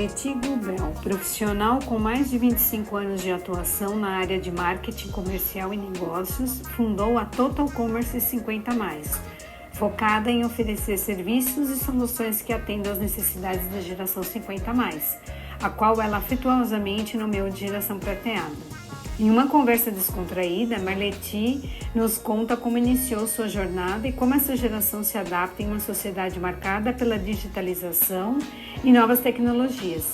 Marleti Gubel, profissional com mais de 25 anos de atuação na área de marketing comercial e negócios, fundou a Total Commerce 50+, focada em oferecer serviços e soluções que atendam às necessidades da geração 50+, a qual ela afetuosamente nomeou de geração prateada. Em uma conversa descontraída, Marleti nos conta como iniciou sua jornada e como essa geração se adapta em uma sociedade marcada pela digitalização e novas tecnologias.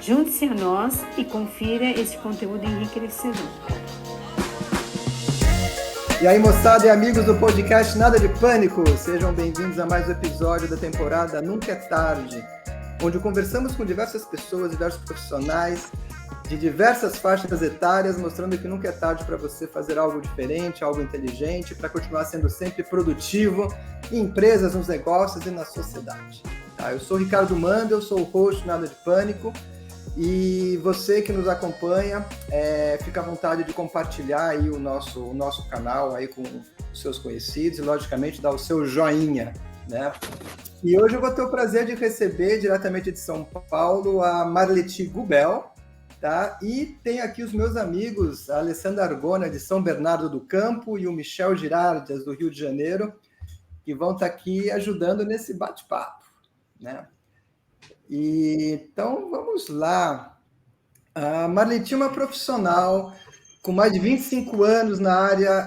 Junte-se a nós e confira este conteúdo enriquecedor. E aí, moçada e amigos do podcast Nada de Pânico, sejam bem-vindos a mais um episódio da temporada Nunca é Tarde, onde conversamos com diversas pessoas, diversos profissionais, de diversas faixas etárias, mostrando que nunca é tarde para você fazer algo diferente, algo inteligente, para continuar sendo sempre produtivo em empresas, nos negócios e na sociedade. Tá? Eu sou o Ricardo Manda, eu sou o host Nada de Pânico, e você que nos acompanha, fica à vontade de compartilhar aí o nosso canal aí com os seus conhecidos e, logicamente, dar o seu joinha, né? E hoje eu vou ter o prazer de receber diretamente de São Paulo a Marleti Gubel, tá? E tem aqui os meus amigos, a Alessandra Argona, de São Bernardo do Campo, e o Michel Girardias, do Rio de Janeiro, que vão estar aqui ajudando nesse bate-papo, né? Então, vamos lá. A Marleti é uma profissional com mais de 25 anos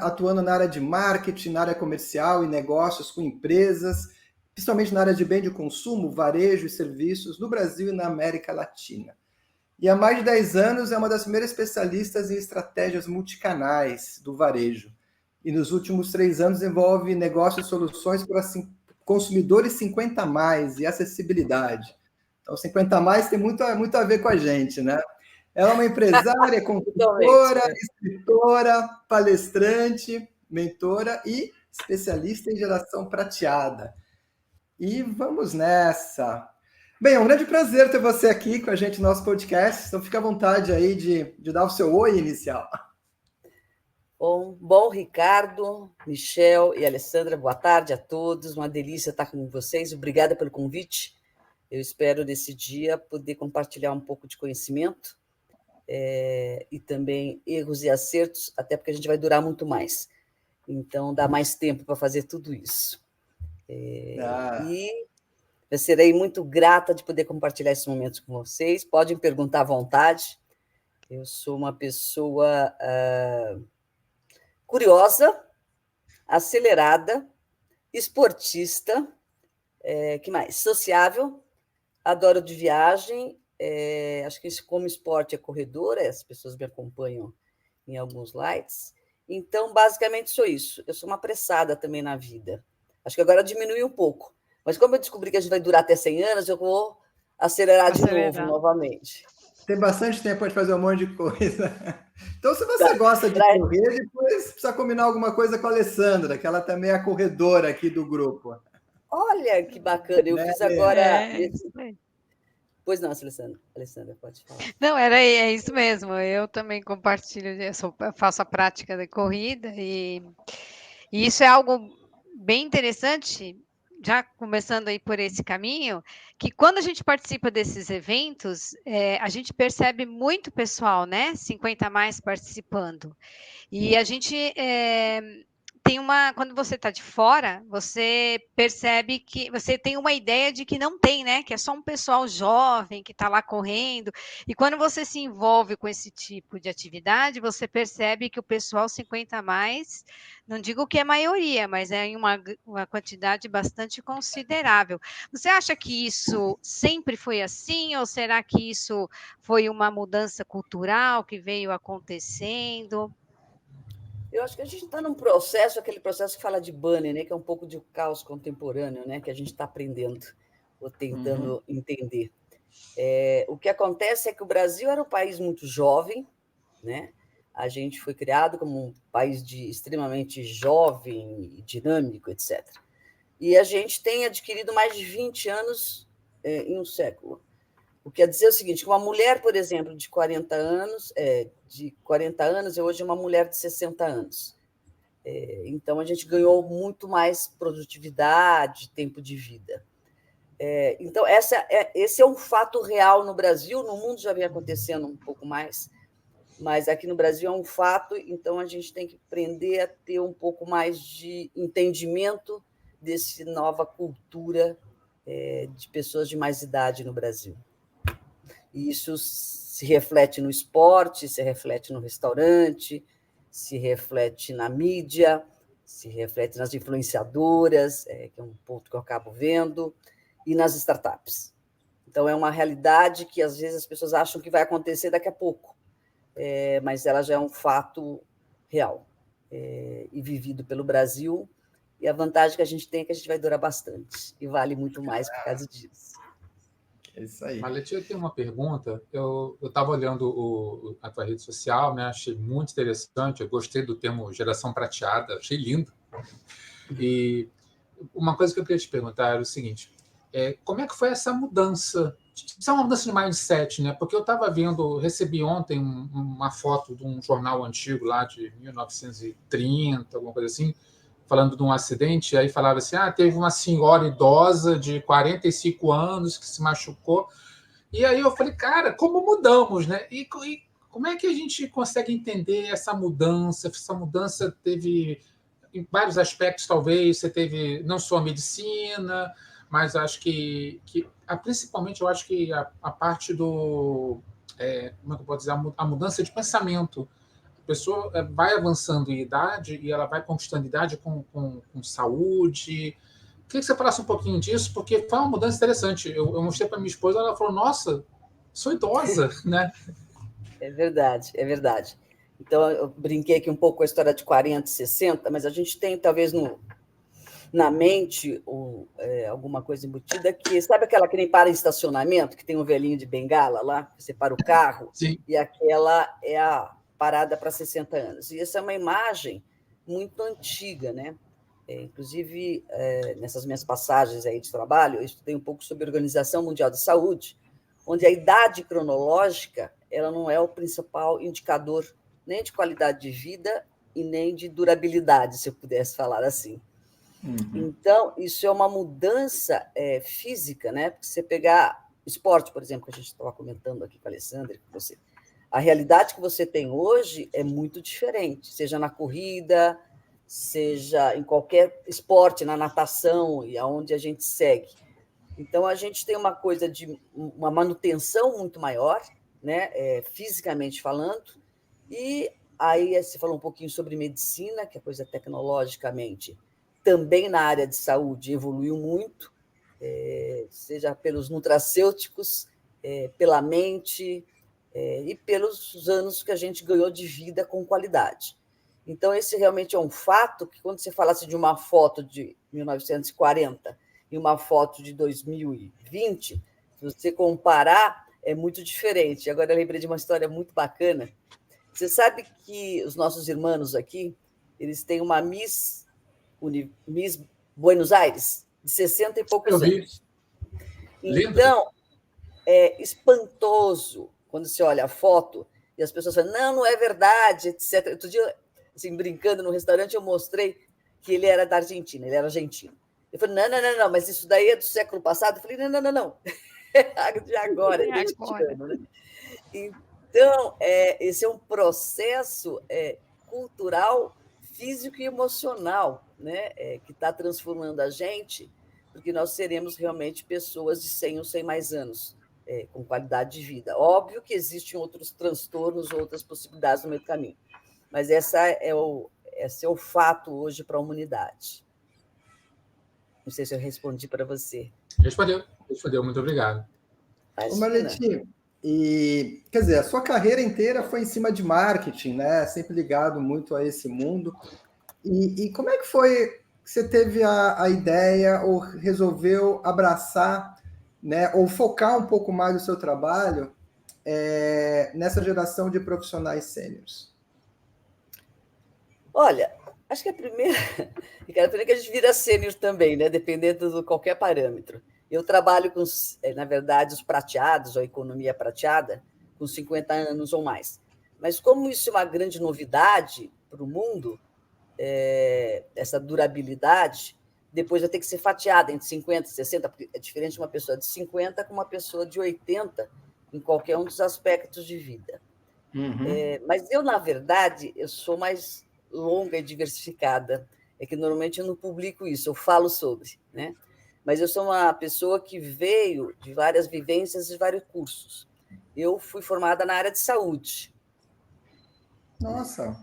atuando na área de marketing, na área comercial e negócios com empresas, principalmente na área de bem de consumo, varejo e serviços no Brasil e na América Latina. E há mais de 10 anos é uma das primeiras especialistas em estratégias multicanais do varejo. E nos últimos 3 anos envolve negócios e soluções para consumidores 50+, e acessibilidade. Então, 50+ tem muito a ver com a gente, né? Ela é uma empresária, consultora, escritora, palestrante, mentora e especialista em geração prateada. E vamos nessa! Bem, é um grande prazer ter você aqui com a gente no nosso podcast, então fica à vontade aí de dar o seu oi inicial. Bom, Ricardo, Michel e Alessandra, boa tarde a todos, uma delícia estar com vocês, obrigada pelo convite. Eu espero nesse dia poder compartilhar um pouco de conhecimento e também erros e acertos, até porque a gente vai durar muito mais. Então, dá mais tempo para fazer tudo isso. E eu serei muito grata de poder compartilhar esses momentos com vocês. Podem perguntar à vontade. Eu sou uma pessoa curiosa, acelerada, esportista, que mais? Sociável, adoro de viagem. Acho que como esporte é corredora, as pessoas me acompanham em alguns lights. Então, basicamente, sou isso. Eu sou uma apressada também na vida. Acho que agora diminui um pouco. Mas como eu descobri que a gente vai durar até 100 anos, eu vou acelerar de novo, novamente. Tem bastante tempo para fazer um monte de coisa. Então, se você gosta de correr, depois precisa combinar alguma coisa com a Alessandra, que ela também é a corredora aqui do grupo. Olha que bacana, eu fiz agora... Pois não, Alessandra, pode falar. Não, é isso mesmo, eu também compartilho, faço a prática da corrida e isso é algo bem interessante, já começando aí por esse caminho, que quando a gente participa desses eventos, a gente percebe muito pessoal, né, 50+ participando, e a gente... quando você está de fora, você percebe que você tem uma ideia de que não tem, né? Que é só um pessoal jovem que está lá correndo. E quando você se envolve com esse tipo de atividade, você percebe que o pessoal 50+, não digo que é maioria, mas é em uma quantidade bastante considerável. Você acha que isso sempre foi assim? Ou será que isso foi uma mudança cultural que veio acontecendo? Eu acho que a gente está num processo, aquele processo que fala de Bunny, né, que é um pouco de caos contemporâneo, né, que a gente está aprendendo ou tentando entender. O que acontece é que o Brasil era um país muito jovem, né? A gente foi criado como um país extremamente jovem, dinâmico, etc. E a gente tem adquirido mais de 20 anos em um século. O que quer dizer o seguinte, que uma mulher, por exemplo, de 40 anos, hoje é uma mulher de 60 anos. Então, a gente ganhou muito mais produtividade, tempo de vida. Então, esse é um fato real no Brasil, no mundo já vem acontecendo um pouco mais, mas aqui no Brasil é um fato, então a gente tem que aprender a ter um pouco mais de entendimento dessa nova cultura de pessoas de mais idade no Brasil. E isso se reflete no esporte, se reflete no restaurante, se reflete na mídia, se reflete nas influenciadoras, que é um ponto que eu acabo vendo, e nas startups. Então, é uma realidade que, às vezes, as pessoas acham que vai acontecer daqui a pouco, mas ela já é um fato real e vivido pelo Brasil, e a vantagem que a gente tem é que a gente vai durar bastante, e vale muito mais por causa disso. É isso aí. Maleti, eu tenho uma pergunta. Eu estava olhando a tua rede social, né? Achei muito interessante. Eu gostei do termo geração prateada, achei lindo. E uma coisa que eu queria te perguntar era o seguinte: como é que foi essa mudança? Isso é uma mudança de mindset, né? Porque eu estava vendo, recebi ontem uma foto de um jornal antigo lá de 1930, alguma coisa assim, falando de um acidente, aí falava assim, teve uma senhora idosa de 45 anos que se machucou, e aí eu falei, cara, como mudamos, né? E como é que a gente consegue entender essa mudança? Essa mudança teve, em vários aspectos, talvez, você teve não só a medicina, mas acho que principalmente, eu acho que a parte como é que eu posso dizer, a mudança de pensamento. A pessoa vai avançando em idade e ela vai conquistando idade com saúde. Queria que você falasse um pouquinho disso, porque foi uma mudança interessante. Eu mostrei para minha esposa, ela falou, nossa, sou idosa, né? É verdade, é verdade. Então, eu brinquei aqui um pouco com a história de 40 e 60, mas a gente tem, talvez, na mente alguma coisa embutida que... Sabe aquela que nem para em estacionamento, que tem um velhinho de bengala lá, que você para o carro? Sim. E aquela é a parada para 60 anos. E essa é uma imagem muito antiga, né? Inclusive, nessas minhas passagens aí de trabalho, eu estudei um pouco sobre a Organização Mundial de Saúde, onde a idade cronológica ela não é o principal indicador nem de qualidade de vida e nem de durabilidade, se eu pudesse falar assim. Então, isso é uma mudança física, né? Porque você pegar esporte, por exemplo, que a gente estava comentando aqui com a Alessandra, com você, a realidade que você tem hoje é muito diferente, seja na corrida, seja em qualquer esporte, na natação e aonde a gente segue. Então, a gente tem uma coisa de uma manutenção muito maior, né? Fisicamente falando, e aí você falou um pouquinho sobre medicina, que é coisa tecnologicamente também na área de saúde evoluiu muito, seja pelos nutracêuticos, pela mente, e pelos anos que a gente ganhou de vida com qualidade. Então, esse realmente é um fato que, quando você falasse de uma foto de 1940 e uma foto de 2020, se você comparar, é muito diferente. Agora, eu lembrei de uma história muito bacana. Você sabe que os nossos irmãos aqui, eles têm uma Miss Buenos Aires, de 60 e poucos anos. Então, é espantoso quando você olha a foto e as pessoas falam, não é verdade, etc. Outro dia, assim, brincando no restaurante, eu mostrei que ele era da Argentina, ele era argentino. Eu falei, não, mas isso daí é do século passado? Eu falei, não. De agora, identificando, né? Então, esse é um processo cultural, físico e emocional, né? Que está transformando a gente, porque nós seremos realmente pessoas de 100 ou 100 mais anos, com qualidade de vida. Óbvio que existem outros transtornos, outras possibilidades no meio do caminho, mas esse é o fato hoje para a humanidade. Não sei se eu respondi para você. Respondeu, muito obrigado. Ô, Maleti, quer dizer, a sua carreira inteira foi em cima de marketing, né? Sempre ligado muito a esse mundo. E como é que foi que você teve a ideia ou resolveu abraçar, né, ou focar um pouco mais o seu trabalho nessa geração de profissionais sêniores? Olha, acho que a primeira... Ricardo, primeiro que a gente vira sênior também, né? Dependendo de qualquer parâmetro. Eu trabalho com, na verdade, os prateados, ou a economia prateada, com 50 anos ou mais. Mas como isso é uma grande novidade para o mundo, essa durabilidade, depois vai ter que ser fatiada entre 50 e 60, porque é diferente de uma pessoa de 50 com uma pessoa de 80 em qualquer um dos aspectos de vida. Mas eu, na verdade, eu sou mais longa e diversificada. É que normalmente eu não publico isso, eu falo sobre, né? Mas eu sou uma pessoa que veio de várias vivências e vários cursos. Eu fui formada na área de saúde. Nossa!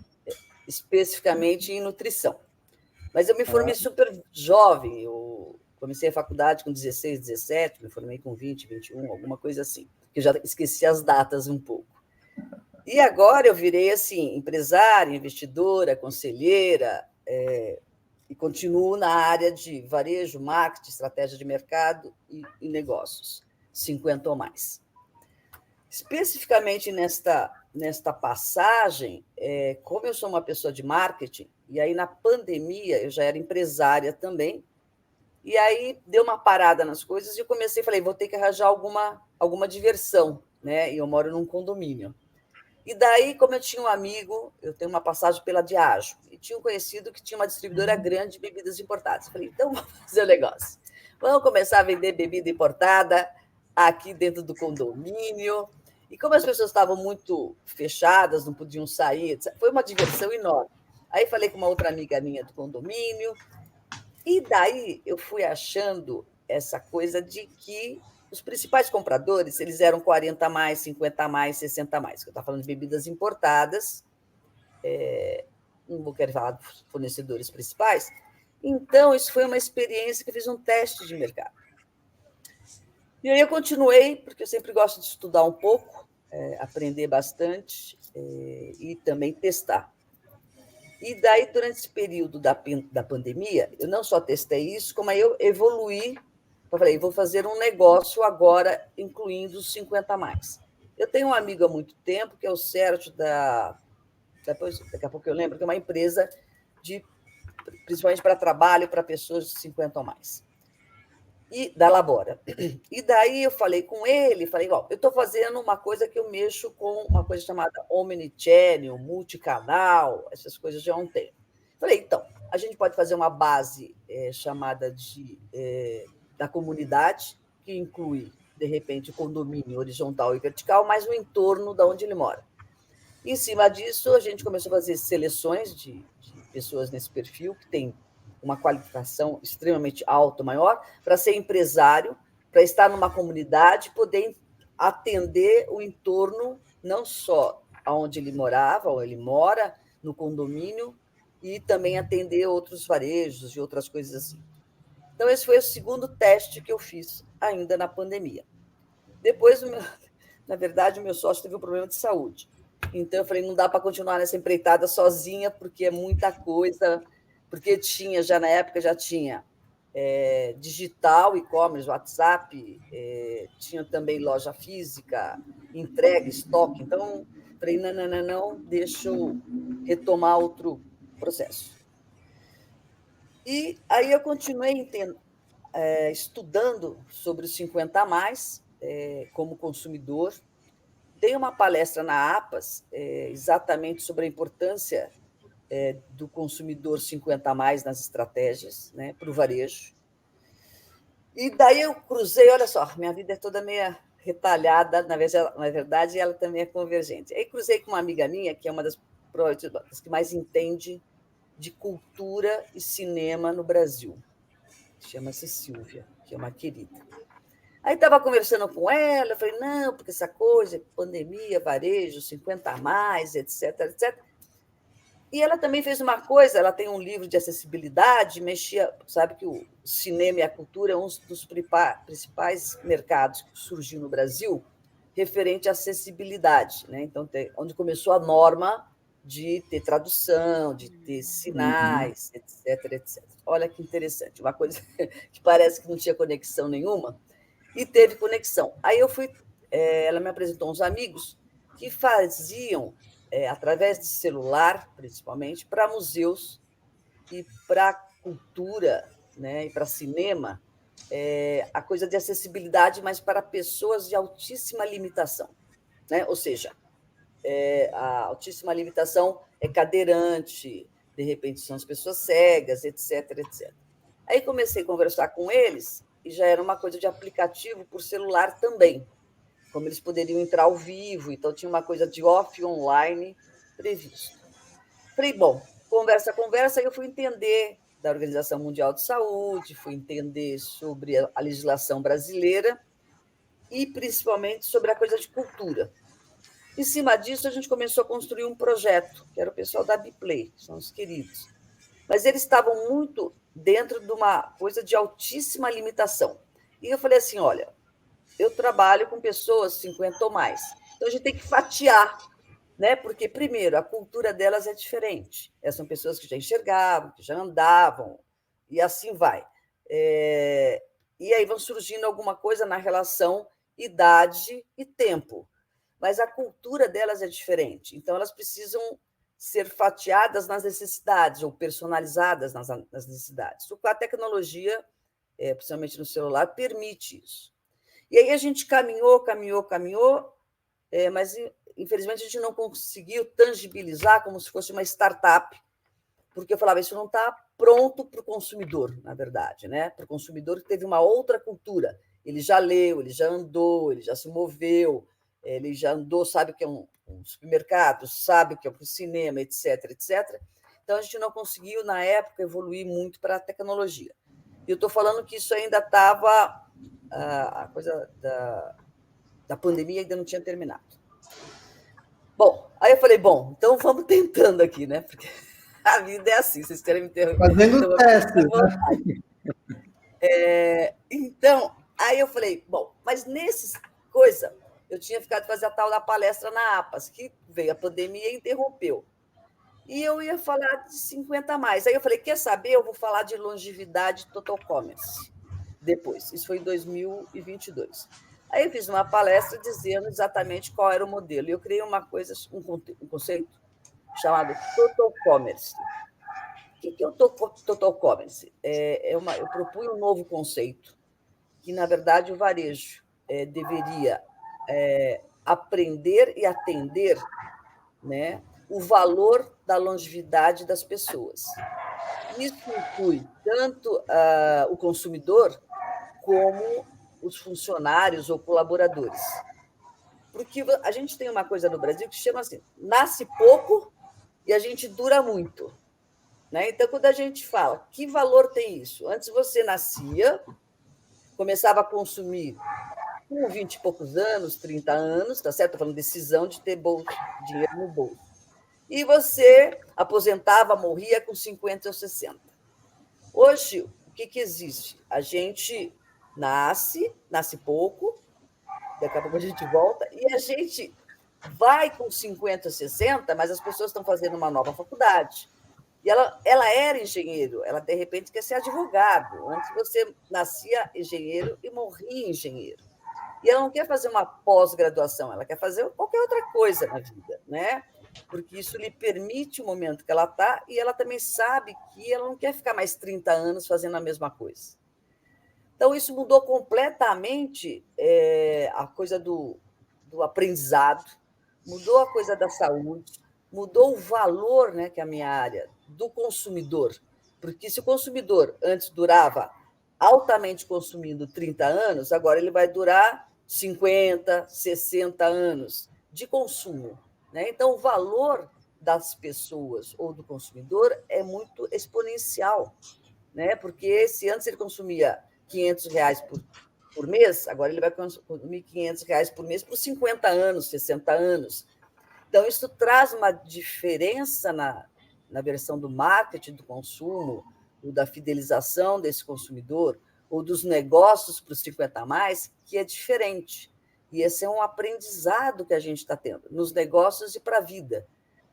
Especificamente em nutrição. Mas eu me formei super jovem. Eu comecei a faculdade com 16, 17, me formei com 20, 21, alguma coisa assim. Eu já esqueci as datas um pouco. E agora eu virei assim, empresária, investidora, conselheira, e continuo na área de varejo, marketing, estratégia de mercado e negócios, 50 ou mais. Especificamente nesta passagem, como eu sou uma pessoa de marketing, e aí na pandemia eu já era empresária também, e aí deu uma parada nas coisas e eu comecei, falei, vou ter que arranjar alguma diversão, né? E eu moro num condomínio. E daí, como eu tinha um amigo, eu tenho uma passagem pela Diageo, e tinha um conhecido que tinha uma distribuidora grande de bebidas importadas. Eu falei, então vamos fazer o negócio. Vamos começar a vender bebida importada aqui dentro do condomínio. E como as pessoas estavam muito fechadas, não podiam sair, foi uma diversão enorme. Aí falei com uma outra amiga minha do condomínio, e daí eu fui achando essa coisa de que os principais compradores, eles eram 40 a mais, 50 a mais, 60 a mais, que eu estava falando de bebidas importadas, não vou querer falar dos fornecedores principais. Então, isso foi uma experiência que eu fiz um teste de mercado. E aí eu continuei, porque eu sempre gosto de estudar um pouco, aprender bastante e também testar. E daí, durante esse período da pandemia, eu não só testei isso, como aí eu evoluí. Eu falei, vou fazer um negócio agora, incluindo os 50 a mais. Eu tenho um amigo há muito tempo, que é o Sérgio daqui a pouco eu lembro, que é uma empresa principalmente para trabalho, para pessoas de 50 ou mais. E da Labora. E daí eu falei com ele, falei, eu estou fazendo uma coisa que eu mexo com uma coisa chamada omnichannel, multicanal, essas coisas já há um tempo. Falei, então, a gente pode fazer uma base chamada da comunidade, que inclui, de repente, o condomínio horizontal e vertical, mas o entorno de onde ele mora. Em cima disso, a gente começou a fazer seleções de pessoas nesse perfil, que tem uma qualificação extremamente alta, maior, para ser empresário, para estar numa comunidade, poder atender o entorno, não só onde ele morava, ou ele mora, no condomínio, e também atender outros varejos e outras coisas assim. Então, esse foi o segundo teste que eu fiz ainda na pandemia. Depois, na verdade, o meu sócio teve um problema de saúde. Então, eu falei, não dá para continuar nessa empreitada sozinha, porque é muita coisa, porque tinha, já na época, já tinha digital, e-commerce, WhatsApp, tinha também loja física, entrega, estoque. Então, falei, não, deixa eu retomar outro processo. E aí eu continuei estudando sobre os 50 a mais, como consumidor. Dei uma palestra na APAS exatamente sobre a importância do consumidor 50 a mais nas estratégias, né, para o varejo. E daí eu cruzei, olha só, minha vida é toda meio retalhada, na verdade, ela também é convergente. Aí cruzei com uma amiga minha, que é uma das que mais entende de cultura e cinema no Brasil. Chama-se Silvia, que é uma querida. Aí estava conversando com ela, eu falei, não, porque essa coisa, pandemia, varejo, 50 a mais, etc, etc. E ela também fez uma coisa, ela tem um livro de acessibilidade, mexia, sabe que o cinema e a cultura é um dos principais mercados que surgiu no Brasil referente à acessibilidade, né? Então, onde começou a norma de ter tradução, de ter sinais, etc, etc. Olha que interessante, uma coisa que parece que não tinha conexão nenhuma, e teve conexão. Aí eu fui, ela me apresentou uns amigos que faziam, através de celular, principalmente, para museus e para cultura, né, e para cinema, a coisa de acessibilidade, mas para pessoas de altíssima limitação, né? Ou seja, a altíssima limitação é cadeirante, de repente são as pessoas cegas, etc, etc. Aí comecei a conversar com eles e já era uma coisa de aplicativo por celular também, como eles poderiam entrar ao vivo, então tinha uma coisa de off online previsto. Falei, bom, conversa, aí eu fui entender da Organização Mundial de Saúde, fui entender sobre a legislação brasileira e principalmente sobre a coisa de cultura. Em cima disso, a gente começou a construir um projeto, que era o pessoal da Biplay, que são os queridos. Mas eles estavam muito dentro de uma coisa de altíssima limitação. E eu falei assim, olha, eu trabalho com pessoas 50 ou mais, então a gente tem que fatiar, né? Porque, primeiro, a cultura delas é diferente. Essas são pessoas que já enxergavam, que já andavam, e assim vai. E aí vão surgindo alguma coisa na relação idade e tempo. Mas a cultura delas é diferente. Então, elas precisam ser fatiadas nas necessidades ou personalizadas nas necessidades. A tecnologia, principalmente no celular, permite isso. E aí a gente caminhou, mas, infelizmente, a gente não conseguiu tangibilizar como se fosse uma startup, porque eu falava, isso não está pronto para o consumidor, na verdade, né? Para o consumidor que teve uma outra cultura. Ele já leu, ele já andou, ele já se moveu, ele já andou, sabe o que é um supermercado, sabe o que é um cinema, etc, etc. Então, a gente não conseguiu, na época, evoluir muito para a tecnologia. E eu estou falando que isso ainda estava... A coisa da pandemia ainda não tinha terminado. Bom, aí eu falei, então vamos tentando aqui, né? Porque a vida é assim, vocês querem me interromper. Fazendo testes, né? Então, aí eu falei, mas nessas coisas, eu tinha ficado de fazer a tal da palestra na APAS, que veio a pandemia e interrompeu. E eu ia falar de 50 a mais. Aí eu falei, quer saber? Eu vou falar de longevidade total commerce depois. Isso foi em 2022. Aí eu fiz uma palestra dizendo exatamente qual era o modelo. E eu criei uma coisa, um conceito chamado total commerce. O que é o total commerce? Eu propunha um novo conceito, que, na verdade, o varejo deveria aprender e atender, né, o valor da longevidade das pessoas. Isso inclui tanto o consumidor como os funcionários ou colaboradores. Porque a gente tem uma coisa no Brasil que chama assim, nasce pouco e a gente dura muito. Né? Então, quando a gente fala, que valor tem isso? Antes você nascia, começava a consumir com 20 e poucos anos, 30 anos, tá certo? Estou falando decisão de ter dinheiro no bolso. E você aposentava, morria com 50 ou 60. Hoje, o que existe? A gente nasce pouco, daqui a pouco a gente volta, e a gente vai com 50, 60, mas as pessoas estão fazendo uma nova faculdade. E ela era engenheiro, ela, de repente, quer ser advogado. Antes você nascia engenheiro e morria engenheiro. E ela não quer fazer uma pós-graduação, ela quer fazer qualquer outra coisa na vida, né? Porque isso lhe permite o momento que ela está e ela também sabe que ela não quer ficar mais 30 anos fazendo a mesma coisa. Então, isso mudou completamente a coisa do aprendizado, mudou a coisa da saúde, mudou o valor, né, que é a minha área, do consumidor. Porque se o consumidor antes durava altamente consumindo 30 anos, agora ele vai durar 50, 60 anos de consumo. Né? Então, o valor das pessoas ou do consumidor é muito exponencial. Né? Porque se antes ele consumia R$500 por mês, agora ele vai consumir R$500 por mês por 50 anos, 60 anos. Então, isso traz uma diferença na versão do marketing do consumo, ou da fidelização desse consumidor, ou dos negócios para os 50 a mais, que é diferente. E esse é um aprendizado que a gente está tendo, nos negócios e para a vida,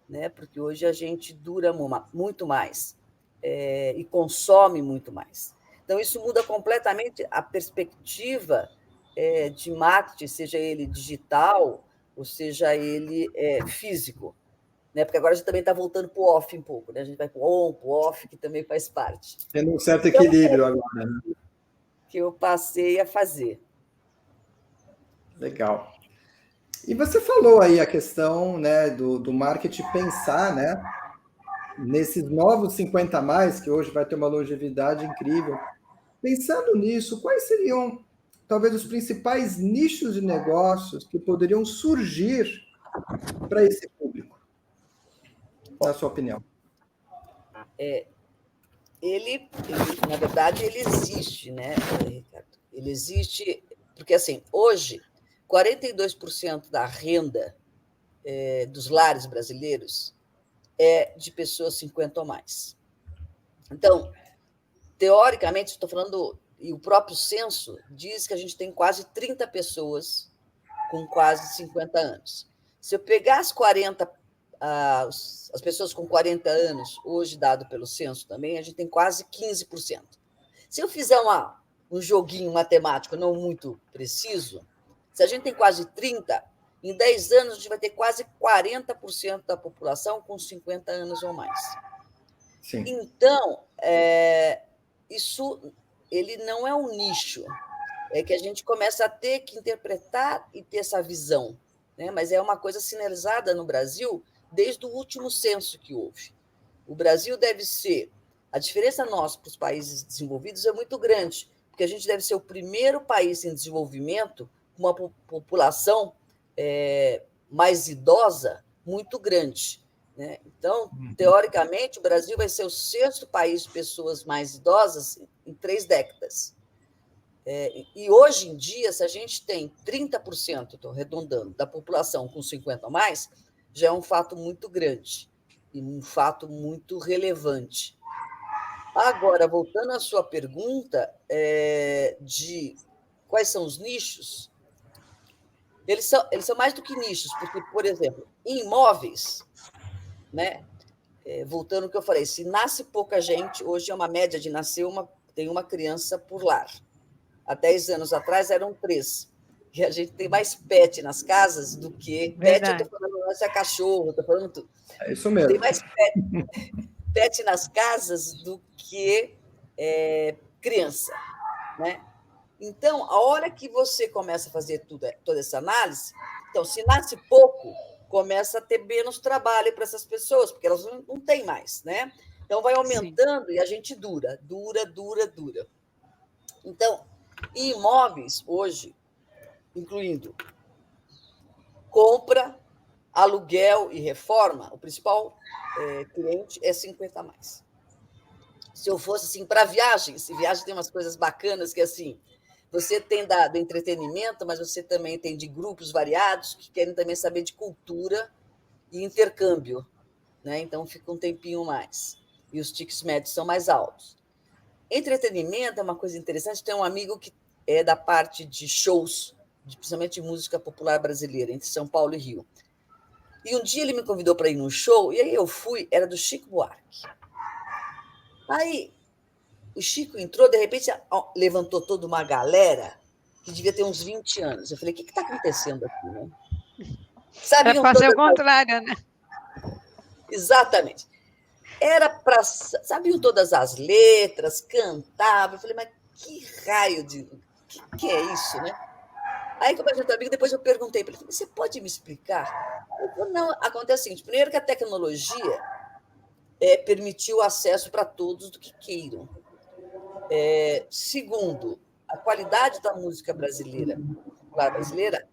né? Porque hoje a gente dura muito mais e consome muito mais. Então, isso muda completamente a perspectiva de marketing, seja ele digital, ou seja ele físico. Né? Porque agora a gente também está voltando para o off um pouco, né? A gente vai para o on, para o off, que também faz parte. Tendo um certo equilíbrio agora, né? Que eu passei a fazer. Legal. E você falou aí a questão, né, do marketing pensar, né, nesses novos 50 a mais, que hoje vai ter uma longevidade incrível, pensando nisso, quais seriam talvez os principais nichos de negócios que poderiam surgir para esse público, na sua opinião? Na verdade, ele existe, né, Ricardo? Ele existe porque, assim, hoje, 42% da renda dos lares brasileiros é de pessoas 50 ou mais. Então, teoricamente, estou falando, e o próprio censo diz que a gente tem quase 30 pessoas com quase 50 anos. Se eu pegar as pessoas com 40 anos, hoje dado pelo censo também, a gente tem quase 15%. Se eu fizer um joguinho matemático não muito preciso, se a gente tem quase 30, em 10 anos a gente vai ter quase 40% da população com 50 anos ou mais. Sim. Então, isso ele não é um nicho, é que a gente começa a ter que interpretar e ter essa visão, né? Mas é uma coisa sinalizada no Brasil desde o último censo que houve. O Brasil deve ser... A diferença nossa para os países desenvolvidos é muito grande, porque a gente deve ser o primeiro país em desenvolvimento com uma população mais idosa muito grande, né? Então, teoricamente, o Brasil vai ser o 6º país de pessoas mais idosas em 3 décadas. E hoje em dia, se a gente tem 30%, estou arredondando, da população com 50 ou mais, já é um fato muito grande e um fato muito relevante. Agora, voltando à sua pergunta de quais são os nichos, eles são mais do que nichos, porque, por exemplo, em imóveis, né? Voltando ao que eu falei, se nasce pouca gente, hoje é uma média de nascer tem uma criança por lar. Há 10 anos atrás eram 3. E a gente tem mais pet nas casas do que... Verdade. Pet, eu estou falando, não é cachorro, estou falando tudo. É isso mesmo. Tem mais pet nas casas do que criança, né? Então, a hora que você começa a fazer toda essa análise, então, se nasce pouco, começa a ter menos trabalho para essas pessoas, porque elas não têm mais, né? Então, vai aumentando. Sim. E a gente dura. Então, em imóveis, hoje, incluindo compra, aluguel e reforma, o principal cliente é 50 a mais. Se eu fosse assim, para viagens, viagem tem umas coisas bacanas que assim, você tem do entretenimento, mas você também tem de grupos variados que querem também saber de cultura e intercâmbio, né? Então fica um tempinho mais. E os tickets médios são mais altos. Entretenimento é uma coisa interessante. Tem um amigo que é da parte de shows, principalmente de música popular brasileira, entre São Paulo e Rio. E um dia ele me convidou para ir num show, e aí eu fui, era do Chico Buarque. Aí o Chico entrou, de repente levantou toda uma galera que devia ter uns 20 anos. Eu falei, o que está acontecendo aqui, né? Sabiam fazer o contrário, né? Exatamente. Sabiam todas as letras, cantavam. Eu falei, mas que raio de... que é isso, né? Aí, como a gente é amigo, depois eu perguntei para ele, você pode me explicar? Ele falou, não, acontece o seguinte, primeiro que a tecnologia permitiu acesso para todos do que queiram. Segundo, a qualidade da música brasileira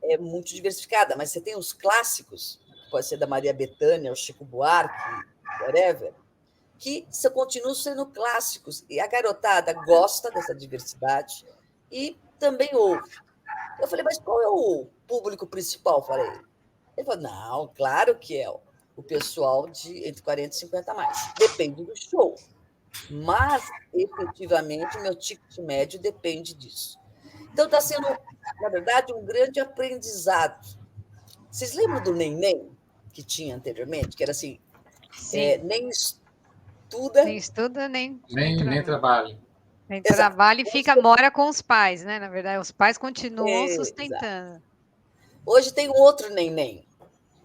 é muito diversificada, mas você tem os clássicos, que pode ser da Maria Bethânia, o Chico Buarque, whatever, que continuam sendo clássicos, e a garotada gosta dessa diversidade e também ouve. Eu falei, mas qual é o público principal? Falei. Ele falou, não, claro que é o pessoal de entre 40 e 50 a mais. Depende do show. Mas, efetivamente, o meu ticket médio depende disso. Então, está sendo, na verdade, um grande aprendizado. Vocês lembram do Neném, que tinha anteriormente? Que era assim, nem estuda... Nem estuda, nem trabalha. Nem trabalha e mora com os pais, né? Na verdade, os pais continuam sustentando. Exato. Hoje tem um outro Neném.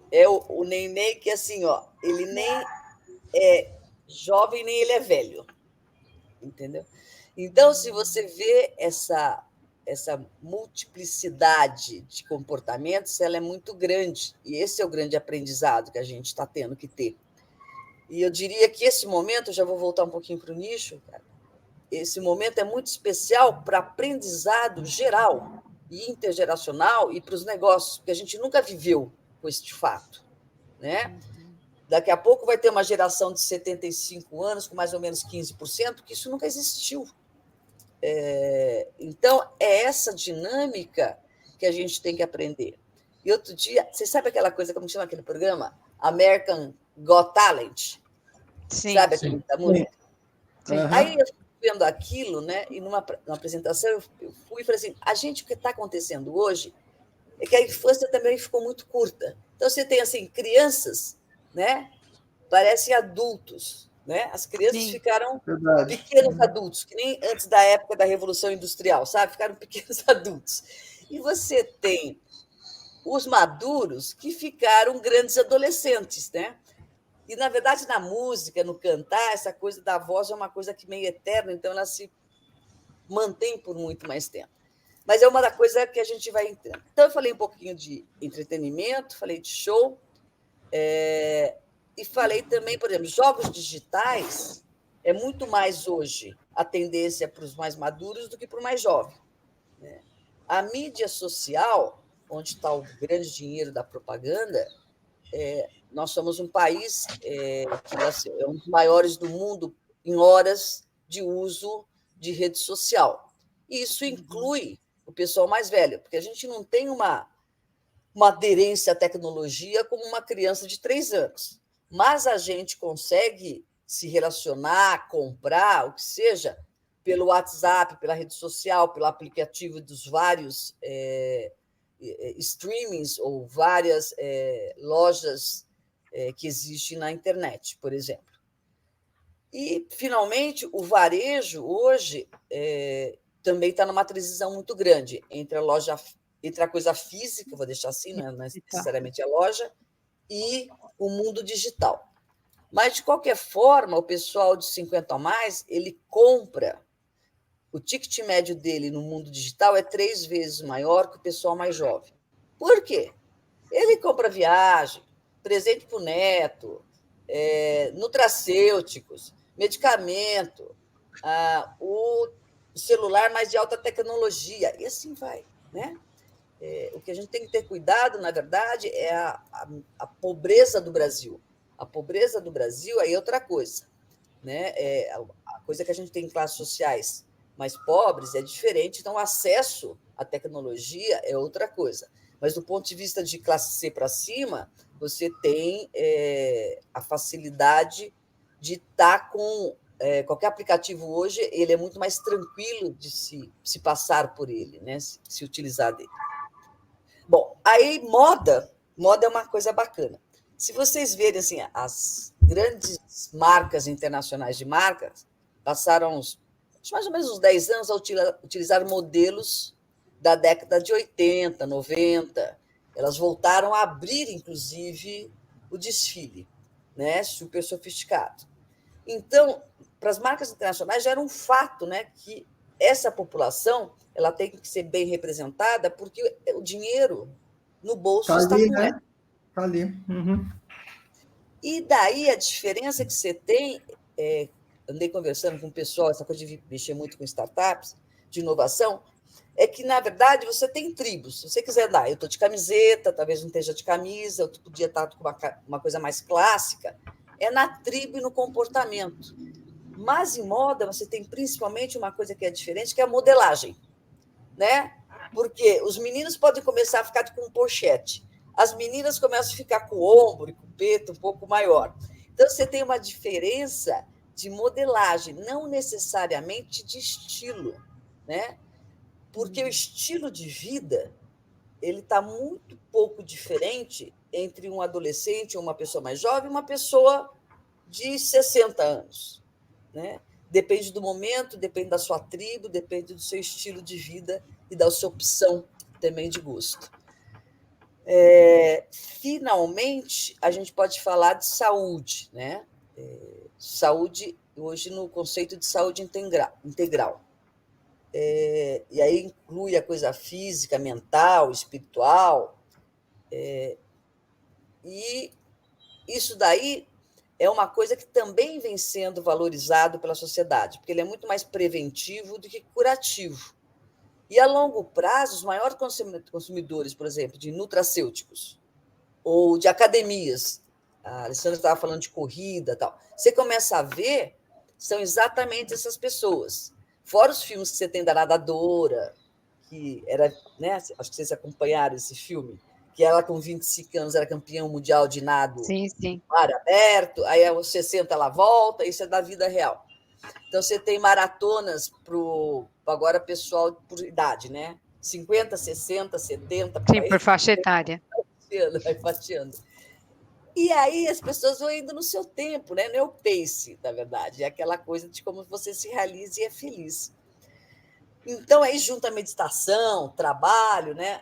É o Neném que, assim, ó, ele nem é jovem, nem ele é velho. Entendeu? Então, se você vê essa multiplicidade de comportamentos, ela é muito grande. E esse é o grande aprendizado que a gente está tendo que ter. E eu diria que esse momento, já vou voltar um pouquinho para o nicho, cara, esse momento é muito especial para aprendizado geral e intergeracional e para os negócios, porque a gente nunca viveu com este fato, né? Daqui a pouco vai ter uma geração de 75 anos com mais ou menos 15%, que isso nunca existiu. Então, é essa dinâmica que a gente tem que aprender. E outro dia, você sabe aquela coisa, como chama aquele programa? American Got Talent? Sim. Sabe aquele da música? Sim. Aí eu fui vendo aquilo, né? E numa apresentação eu fui e falei assim: o que está acontecendo hoje é que a infância também ficou muito curta. Então, você tem assim, crianças, né? Parecem adultos, né? As crianças Sim. ficaram Verdade. pequenos adultos, que nem antes da época da Revolução Industrial, sabe? Ficaram pequenos adultos. E você tem os maduros que ficaram grandes adolescentes, né? E, na verdade, na música, no cantar, essa coisa da voz é uma coisa que meio eterna, então ela se mantém por muito mais tempo. Mas é uma da coisa que a gente vai entrando. Então, eu falei um pouquinho de entretenimento, falei de show, e falei também, por exemplo, jogos digitais é muito mais hoje a tendência para os mais maduros do que para o mais jovem, né? A mídia social, onde está o grande dinheiro da propaganda, nós somos um país que é um dos maiores do mundo em horas de uso de rede social. E isso inclui o pessoal mais velho, porque a gente não tem uma aderência à tecnologia como uma criança de 3 anos. Mas a gente consegue se relacionar, comprar, o que seja, pelo WhatsApp, pela rede social, pelo aplicativo dos vários streamings ou várias lojas que existem na internet, por exemplo. E, finalmente, o varejo, hoje, também está numa transição muito grande entre a coisa física, vou deixar assim, não é necessariamente a loja, e o mundo digital. Mas, de qualquer forma, o pessoal de 50 a mais, ele compra, o ticket médio dele no mundo digital é 3 vezes maior que o pessoal mais jovem. Por quê? Ele compra viagem, presente para o neto, nutracêuticos, medicamento, o celular mais de alta tecnologia, e assim vai, né? O que a gente tem que ter cuidado, na verdade, é a pobreza do Brasil. A pobreza do Brasil aí é outra coisa, né? A coisa que a gente tem em classes sociais mais pobres é diferente, então o acesso à tecnologia é outra coisa. Mas, do ponto de vista de classe C para cima, você tem a facilidade de estar com qualquer aplicativo hoje, ele é muito mais tranquilo de se passar por ele, né? Se utilizar dele. Bom, aí moda é uma coisa bacana. Se vocês verem assim, as grandes marcas internacionais de marcas passaram mais ou menos uns 10 anos a utilizar modelos da década de 80, 90. Elas voltaram a abrir, inclusive, o desfile, né? Super sofisticado. Então, para as marcas internacionais já era um fato, né, que essa população ela tem que ser bem representada, porque o dinheiro no bolso está ali, com né? ela. Está ali. Uhum. E daí a diferença que você tem, andei conversando com o pessoal, essa coisa de mexer muito com startups, de inovação, é que, na verdade, você tem tribos. Se você quiser dar, eu estou de camiseta, talvez não esteja de camisa, eu podia estar com uma coisa mais clássica, é na tribo e no comportamento. Mas, em moda, você tem principalmente uma coisa que é diferente, que é a modelagem, né? Porque os meninos podem começar a ficar com um pochete, as meninas começam a ficar com o ombro e com o peito um pouco maior. Então, você tem uma diferença de modelagem, não necessariamente de estilo, né? Porque o estilo de vida ele está muito pouco diferente entre um adolescente ou uma pessoa mais jovem e uma pessoa de 60 anos, né? Depende do momento, depende da sua tribo, depende do seu estilo de vida e da sua opção também de gosto. Finalmente, a gente pode falar de saúde, né? Saúde, hoje, no conceito de saúde integral. E aí inclui a coisa física, mental, espiritual. E isso daí é uma coisa que também vem sendo valorizado pela sociedade, porque ele é muito mais preventivo do que curativo. E, a longo prazo, os maiores consumidores, por exemplo, de nutracêuticos ou de academias, a Alessandra estava falando de corrida e tal, você começa a ver, são exatamente essas pessoas. Fora os filmes que você tem da nadadora, que era, né, acho que vocês acompanharam esse filme, que ela com 25 anos era campeã mundial de nado Sim. mar aberto, aí aos 60 ela volta, isso é da vida real. Então, você tem maratonas para agora pessoal por idade, né? 50, 60, 70. Sim, por faixa etária. Vai fatiando. E aí as pessoas vão indo no seu tempo, né? Não é o pace, na verdade, é aquela coisa de como você se realiza e é feliz. Então, aí junta a meditação, trabalho, né?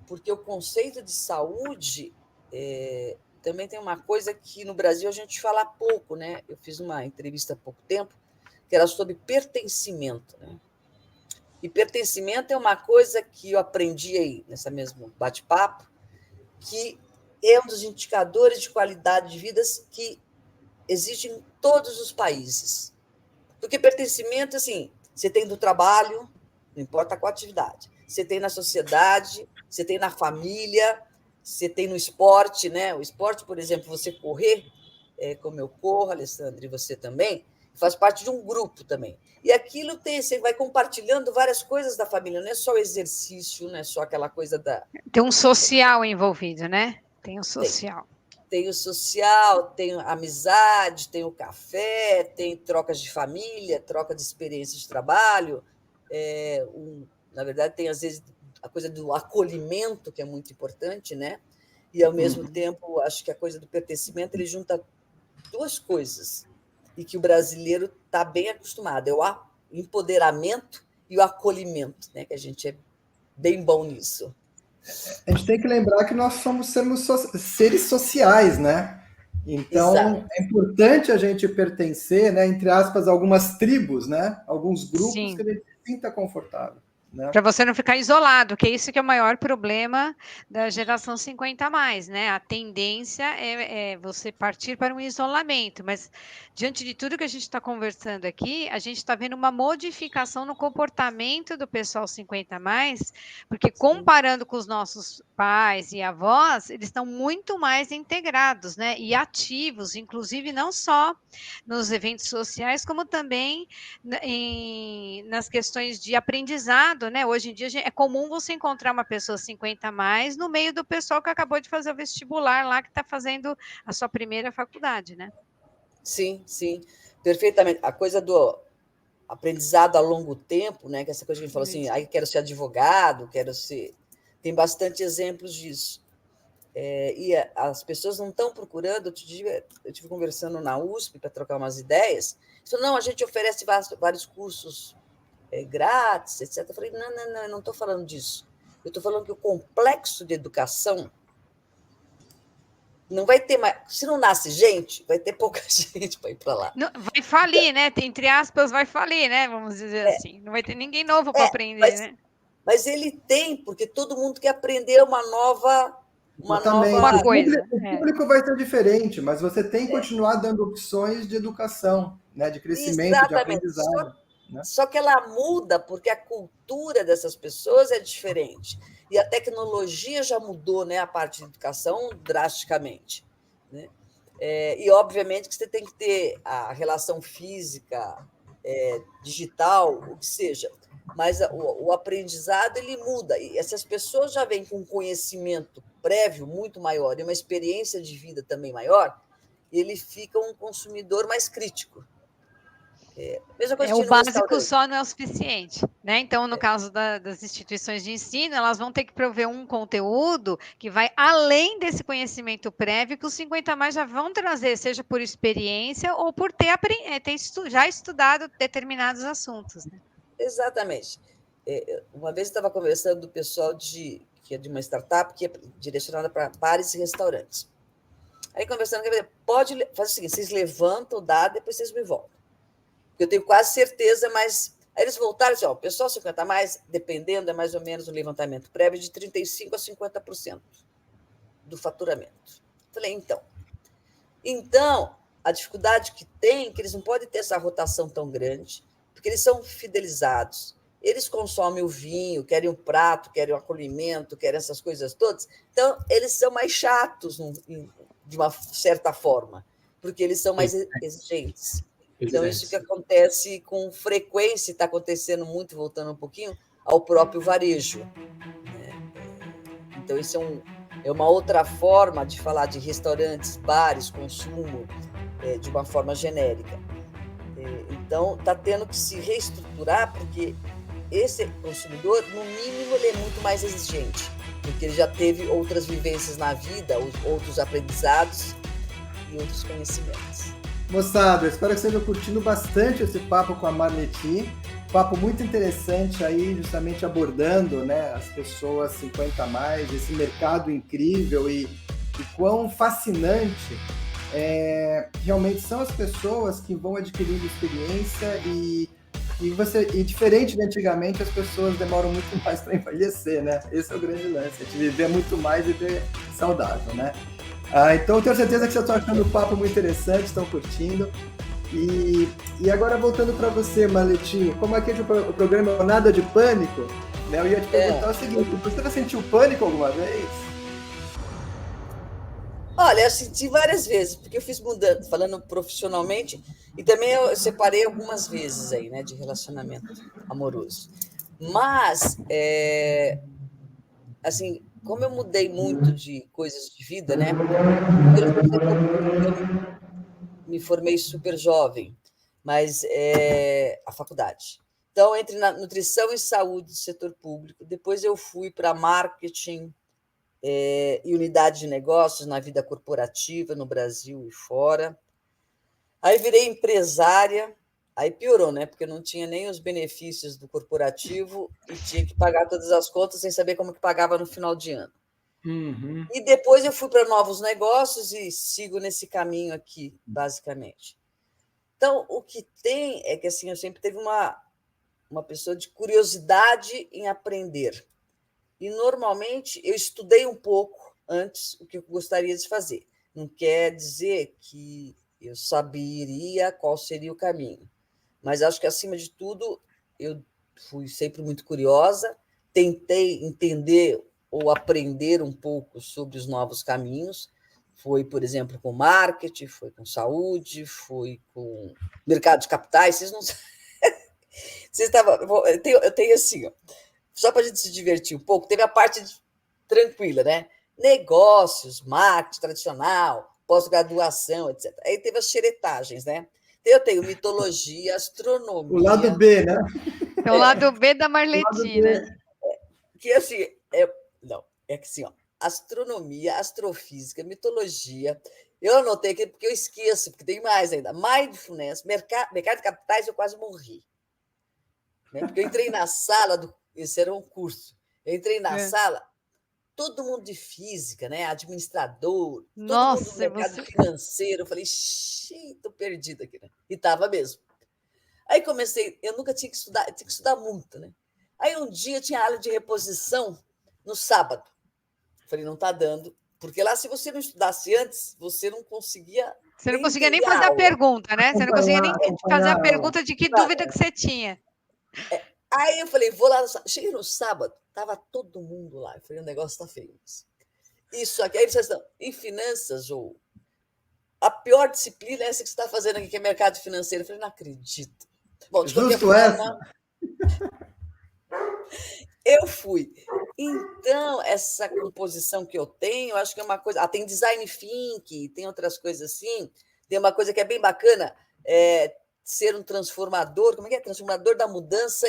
Porque o conceito de saúde também tem uma coisa que no Brasil a gente fala pouco, né? Eu fiz uma entrevista há pouco tempo que era sobre pertencimento, né? E pertencimento é uma coisa que eu aprendi aí, nessa mesmo bate-papo, que é um dos indicadores de qualidade de vida que existe em todos os países. Porque pertencimento, assim, você tem do trabalho, não importa qual atividade, você tem na sociedade, você tem na família, você tem no esporte, né? O esporte, por exemplo, você correr, como eu corro, Alessandra, e você também, faz parte de um grupo também. E aquilo você vai compartilhando várias coisas da família, não é só o exercício, não é só aquela coisa da... Tem um social envolvido, né? Tem o social. Tem o social, tem a amizade, tem o café, tem trocas de família, troca de experiências de trabalho. Na verdade, tem, às vezes, a coisa do acolhimento, que é muito importante, né? E, ao mesmo tempo, acho que a coisa do pertencimento, ele junta duas coisas, e que o brasileiro está bem acostumado, é o empoderamento e o acolhimento, né? Que a gente é bem bom nisso. A gente tem que lembrar que nós somos seres sociais, né? Então, exato, é importante a gente pertencer, né, entre aspas, a algumas tribos, né? Alguns grupos. Sim. Que a gente se sinta confortável. Né? Para você não ficar isolado, que é isso que é o maior problema da geração 50+, né? A tendência é você partir para um isolamento, mas diante de tudo que a gente está conversando aqui, a gente está vendo uma modificação no comportamento do pessoal 50+, porque comparando com os nossos pais e avós, eles estão muito mais integrados, né? E ativos, inclusive não só nos eventos sociais, como também nas questões de aprendizado, né? Hoje em dia é comum você encontrar uma pessoa 50+ no meio do pessoal que acabou de fazer o vestibular lá, que está fazendo a sua primeira faculdade, né? Sim, perfeitamente. A coisa do aprendizado a longo tempo, né? Que essa coisa que a gente fala assim, aí quero ser advogado, quero ser... Tem bastante exemplos disso. E as pessoas não estão procurando. Eu estive conversando na USP para trocar umas ideias. Não, a gente oferece vários cursos grátis, etc. Eu falei, não, eu não estou falando disso. Eu estou falando que o complexo de educação não vai ter mais... Se não nasce gente, vai ter pouca gente para ir para lá. Não, vai falir, né? Entre aspas, vai falir, né? Vamos dizer assim. Não vai ter ninguém novo para aprender, né? Mas ele tem, porque todo mundo quer aprender uma nova coisa. O público vai ser diferente, mas você tem que continuar dando opções de educação, né? De crescimento, exatamente, de aprendizado. Só que ela muda porque a cultura dessas pessoas é diferente. E a tecnologia já mudou, né, a parte de educação drasticamente. Né? E, obviamente, que você tem que ter a relação física, digital, o que seja. Mas o aprendizado, ele muda. E essas pessoas já vêm com um conhecimento prévio muito maior e uma experiência de vida também maior, e ele fica um consumidor mais crítico. O básico só não é o suficiente, né? Então, no caso das instituições de ensino, elas vão ter que prover um conteúdo que vai além desse conhecimento prévio que os 50+ já vão trazer, seja por experiência ou por ter já estudado determinados assuntos. Né? Exatamente. Uma vez eu estava conversando do pessoal que é de uma startup que é direcionada para bares e restaurantes. Aí, conversando, pode fazer o seguinte, vocês levantam o dado, depois vocês me voltam. Eu tenho quase certeza, mas... Aí eles voltaram e disseram, o pessoal 50+, dependendo, é mais ou menos um levantamento prévio de 35% a 50% do faturamento. Falei, então, a dificuldade que tem, que eles não podem ter essa rotação tão grande, porque eles são fidelizados. Eles consomem o vinho, querem o prato, querem o acolhimento, querem essas coisas todas. Então, eles são mais chatos, de uma certa forma, porque eles são mais exigentes. Então, isso que acontece com frequência, está acontecendo muito, voltando um pouquinho, ao próprio varejo. Então, isso é uma outra forma de falar de restaurantes, bares, consumo, de uma forma genérica. Então, está tendo que se reestruturar, porque esse consumidor, no mínimo, ele é muito mais exigente, porque ele já teve outras vivências na vida, outros aprendizados e outros conhecimentos. Moçada, espero que vocês estejam curtindo bastante esse papo com a Marleti. Papo muito interessante aí, justamente abordando, né, as pessoas 50 a mais, esse mercado incrível e quão fascinante realmente são as pessoas que vão adquirindo experiência e diferente de antigamente, as pessoas demoram muito mais para envelhecer, né? Esse é o grande lance, de viver muito mais e ter saudável, né? Então, eu tenho certeza que vocês estão achando o papo muito interessante, estão curtindo. E agora, voltando para você, Marleti, como aqui o programa é Nada de Pânico, né? Eu ia te perguntar o seguinte, você já sentiu pânico alguma vez? Olha, eu senti várias vezes, porque eu fiz mudança, falando profissionalmente, e também eu separei algumas vezes aí, né, de relacionamento amoroso. Mas, assim, como eu mudei muito de coisas de vida, né, eu me formei super jovem, mas a faculdade. Então, entre na nutrição e saúde do setor público, depois eu fui para marketing, e unidade de negócios na vida corporativa, no Brasil e fora. Aí virei empresária, aí piorou, né? Porque eu não tinha nem os benefícios do corporativo e tinha que pagar todas as contas sem saber como que pagava no final de ano. Uhum. E depois eu fui para novos negócios e sigo nesse caminho aqui, basicamente. Então, o que tem é que assim, eu sempre tive uma pessoa de curiosidade em aprender. E, normalmente, eu estudei um pouco antes o que eu gostaria de fazer. Não quer dizer que eu saberia qual seria o caminho. Mas acho que, acima de tudo, eu fui sempre muito curiosa, tentei entender ou aprender um pouco sobre os novos caminhos. Foi, por exemplo, com marketing, foi com saúde, foi com mercado de capitais. Vocês não Vocês estavam... Eu tenho assim, ó, só para a gente se divertir um pouco, teve a parte tranquila, né? Negócios, marketing tradicional, pós-graduação, etc. Aí teve as xeretagens, né? Eu tenho mitologia, astronomia... O lado B, né? É o lado B da Marleti, né? Que assim, não, é que assim, ó, astronomia, astrofísica, mitologia... Eu anotei aqui porque eu esqueço, porque tem mais ainda. Mindfulness, mercado de capitais, eu quase morri. Né? Porque eu entrei na sala, esse era um curso, eu entrei na sala, todo mundo de física, né? Administrador, todo mundo do mercado financeiro. Eu falei, estou perdida aqui, né? E estava mesmo. Aí comecei, eu nunca tinha que estudar, tinha que estudar muito, né? Aí um dia eu tinha aula de reposição no sábado. Eu falei, não está dando, porque lá, se você não estudasse antes, você não conseguia. Você não conseguia nem fazer a pergunta, né? Você não conseguia nem fazer a pergunta de que dúvida que você tinha. Aí eu falei, vou lá no sábado. Cheguei no sábado, estava todo mundo lá. Eu falei, o negócio está feio. Isso aqui. Aí vocês estão em finanças, ou a pior disciplina é essa que você está fazendo aqui, que é mercado financeiro. Eu falei, não acredito. Bom, de qualquer forma, eu fui. Então, essa composição que eu tenho, acho que é uma coisa... tem design thinking, tem outras coisas assim. Tem uma coisa que é bem bacana, ser um transformador. Como é que é? Transformador da mudança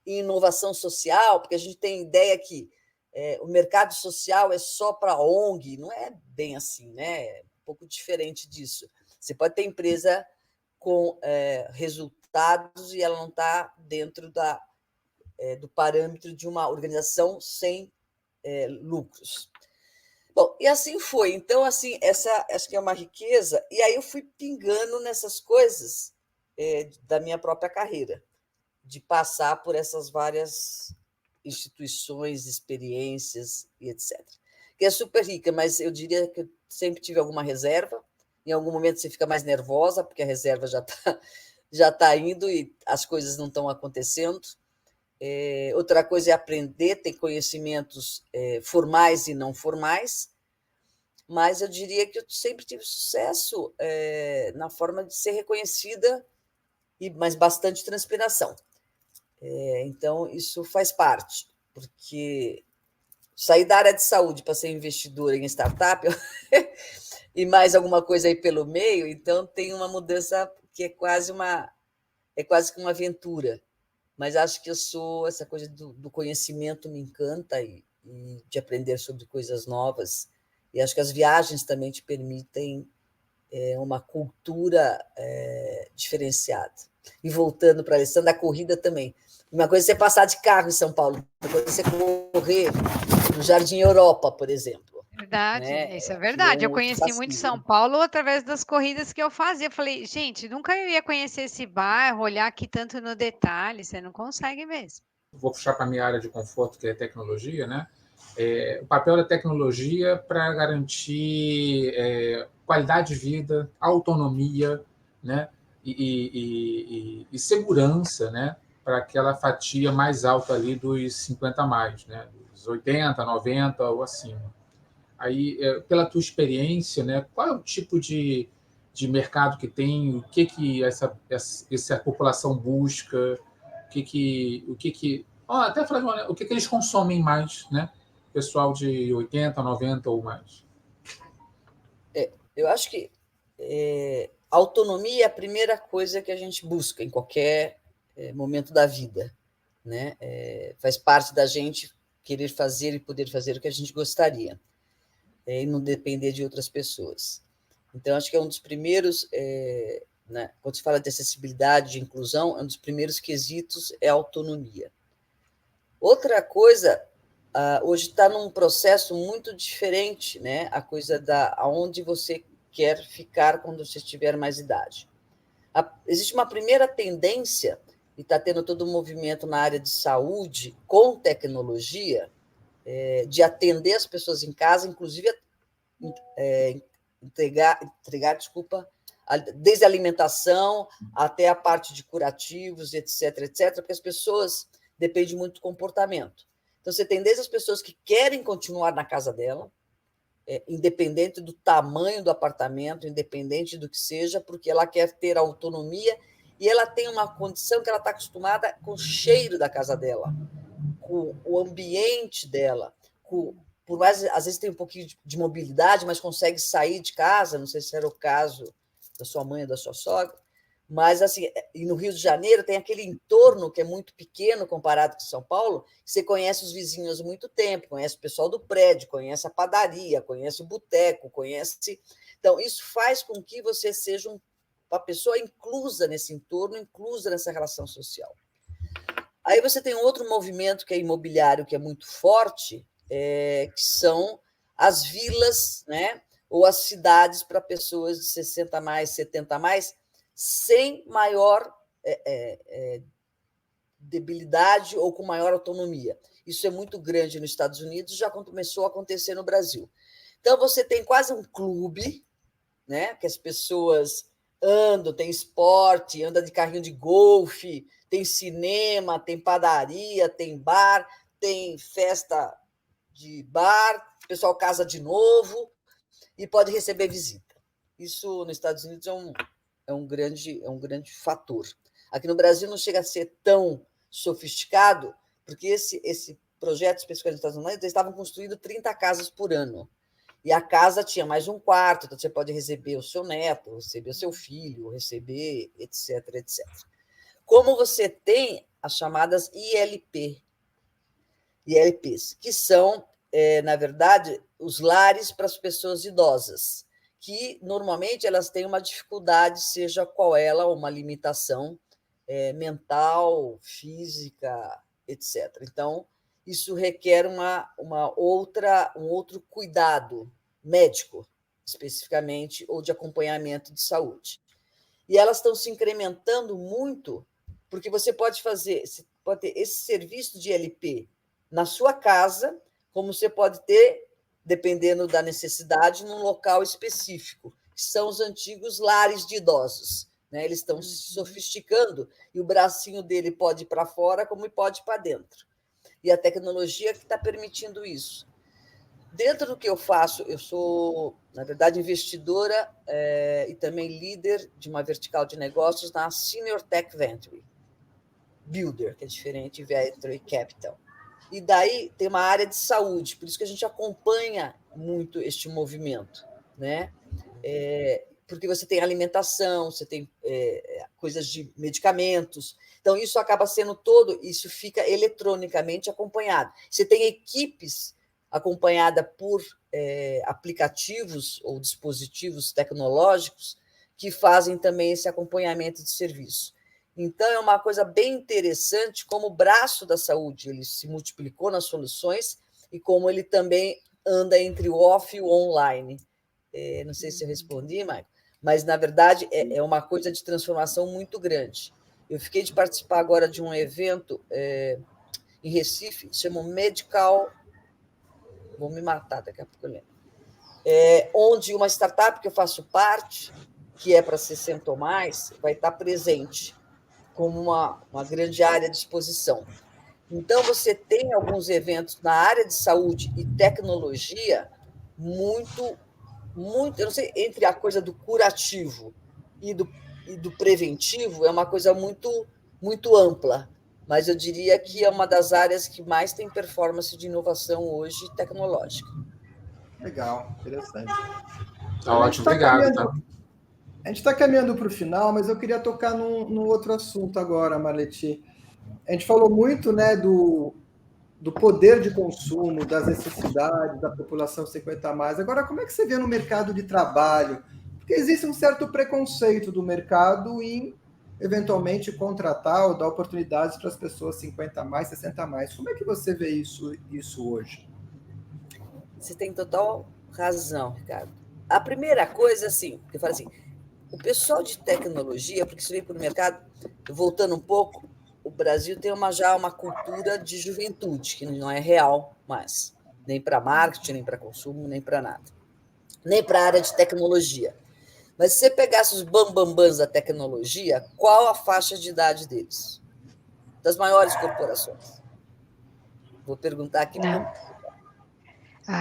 e inovação social, porque a gente tem ideia que o mercado social é só para ONG. Não é bem assim, né? É um pouco diferente disso. Você pode ter empresa com resultados e ela não está dentro do parâmetro de uma organização sem lucros. Bom, e assim foi. Então, assim, essa acho que é uma riqueza. E aí eu fui pingando nessas coisas da minha própria carreira, de passar por essas várias instituições, experiências e etc. Que é super rica, mas eu diria que eu sempre tive alguma reserva, Em algum momento você fica mais nervosa, porque a reserva já tá indo e as coisas não estão acontecendo. Outra coisa é aprender, ter conhecimentos formais e não formais, mas eu diria que eu sempre tive sucesso na forma de ser reconhecida, mas bastante transpiração. Então, isso faz parte, porque sair da área de saúde para ser investidora em startup e mais alguma coisa aí pelo meio, então tem uma mudança que é quase que uma aventura. Mas acho que essa coisa do conhecimento me encanta e de aprender sobre coisas novas. E acho que as viagens também te permitem uma cultura diferenciada. E voltando para a Alessandra, a corrida também. Uma coisa é você passar de carro em São Paulo, outra coisa é você correr no Jardim Europa, por exemplo. Verdade, né? isso é verdade. Eu conheci muito São Paulo através das corridas que eu fazia. Eu falei, gente, nunca eu ia conhecer esse bairro, olhar aqui tanto no detalhe, você não consegue mesmo. Vou puxar para a minha área de conforto, que é tecnologia, né? O papel da tecnologia para garantir qualidade de vida, autonomia, né? E segurança, né? Para aquela fatia mais alta ali dos 50 mais, né? Dos 80, 90 ou acima. Aí, pela tua experiência, né? Qual é o tipo de mercado que tem? O que essa população busca? Até falar, né? O que eles consomem mais, né? Pessoal de 80, 90 ou mais. Eu acho que autonomia é a primeira coisa que a gente busca em qualquer momento da vida, né? Faz parte da gente querer fazer e poder fazer o que a gente gostaria, e não depender de outras pessoas. Então, acho que é um dos primeiros, né? Quando se fala de acessibilidade, de inclusão, um dos primeiros quesitos é a autonomia. Outra coisa, hoje está num processo muito diferente, né? A coisa aonde você quer ficar quando você tiver mais idade. Existe uma primeira tendência, e está tendo todo um movimento na área de saúde, com tecnologia, de atender as pessoas em casa, inclusive entregar, desde a alimentação até a parte de curativos, etc., porque as pessoas dependem muito do comportamento. Então, você tem desde as pessoas que querem continuar na casa dela, independente do tamanho do apartamento, independente do que seja, porque ela quer ter autonomia e ela tem uma condição que ela está acostumada com o cheiro da casa dela, com o ambiente dela, por mais, às vezes tem um pouquinho de mobilidade, mas consegue sair de casa, não sei se era o caso da sua mãe ou da sua sogra, mas assim, e no Rio de Janeiro tem aquele entorno que é muito pequeno comparado com São Paulo, você conhece os vizinhos há muito tempo, conhece o pessoal do prédio, conhece a padaria, conhece o boteco, conhece... Então, isso faz com que você seja uma pessoa inclusa nesse entorno, inclusa nessa relação social. Aí você tem um outro movimento que é imobiliário, que é muito forte, que são as vilas, né? Ou as cidades para pessoas de 60 mais, 70 mais, sem maior debilidade ou com maior autonomia. Isso é muito grande nos Estados Unidos, já começou a acontecer no Brasil. Então, você tem quase um clube, né? Que as pessoas andam, tem esporte, anda de carrinho de golfe, tem cinema, tem padaria, tem bar, tem festa de bar, o pessoal casa de novo e pode receber visita. Isso nos Estados Unidos é um grande fator. Aqui no Brasil não chega a ser tão sofisticado, porque esse projeto, especificamente nos Estados Unidos, eles estavam construindo 30 casas por ano. E a casa tinha mais um quarto, então você pode receber o seu neto, receber o seu filho, receber, etc., etc. Como você tem as chamadas ILPs, que são, na verdade, os lares para as pessoas idosas, que normalmente elas têm uma dificuldade, seja qual ela, uma limitação mental, física, etc. Então, isso requer um outro cuidado médico, especificamente, ou de acompanhamento de saúde. E elas estão se incrementando muito, porque você pode ter esse serviço de ILP na sua casa, como você pode ter, dependendo da necessidade, num local específico. são os antigos lares de idosos, né? Eles estão se sofisticando e o bracinho dele pode ir para fora como pode ir para dentro. E a tecnologia que está permitindo isso. Dentro do que eu faço, eu sou, na verdade, investidora e também líder de uma vertical de negócios na Senior Tech Venture Builder, que é diferente de Venture Capital. E daí tem uma área de saúde, por isso que a gente acompanha muito este movimento, né? Porque você tem alimentação, você tem coisas de medicamentos, então isso acaba sendo isso fica eletronicamente acompanhado. Você tem equipes acompanhadas por aplicativos ou dispositivos tecnológicos que fazem também esse acompanhamento de serviço. Então, é uma coisa bem interessante como o braço da saúde ele se multiplicou nas soluções e como ele também anda entre o off e o online. Não sei se eu respondi, Maicon, mas, na verdade, é uma coisa de transformação muito grande. Eu fiquei de participar agora de um evento em Recife, chama Medical... Vou me matar, daqui a pouco eu lembro. Onde uma startup que eu faço parte, que é para 60 ou mais, vai estar presente como uma grande área de exposição. Então, você tem alguns eventos na área de saúde e tecnologia muito, eu não sei, entre a coisa do curativo e do preventivo, é uma coisa muito, muito ampla, mas eu diria que é uma das áreas que mais tem performance de inovação hoje tecnológica. Legal, interessante. Tá ótimo, obrigado. A gente está caminhando para o final, mas eu queria tocar num outro assunto agora, Marleti. A gente falou muito, né, do poder de consumo, das necessidades da população 50 a mais. Agora, como é que você vê no mercado de trabalho? Porque existe um certo preconceito do mercado em, eventualmente, contratar ou dar oportunidades para as pessoas 50 a mais, 60 a mais. Como é que você vê isso hoje? Você tem total razão, Ricardo. A primeira coisa, assim, eu falo assim, o pessoal de tecnologia, porque você vem para o mercado, voltando um pouco, o Brasil tem já uma cultura de juventude, que não é real mais, nem para marketing, nem para consumo, nem para nada, nem para a área de tecnologia. Mas se você pegasse os bambambãs da tecnologia, qual a faixa de idade deles? Das maiores corporações. Vou perguntar aqui.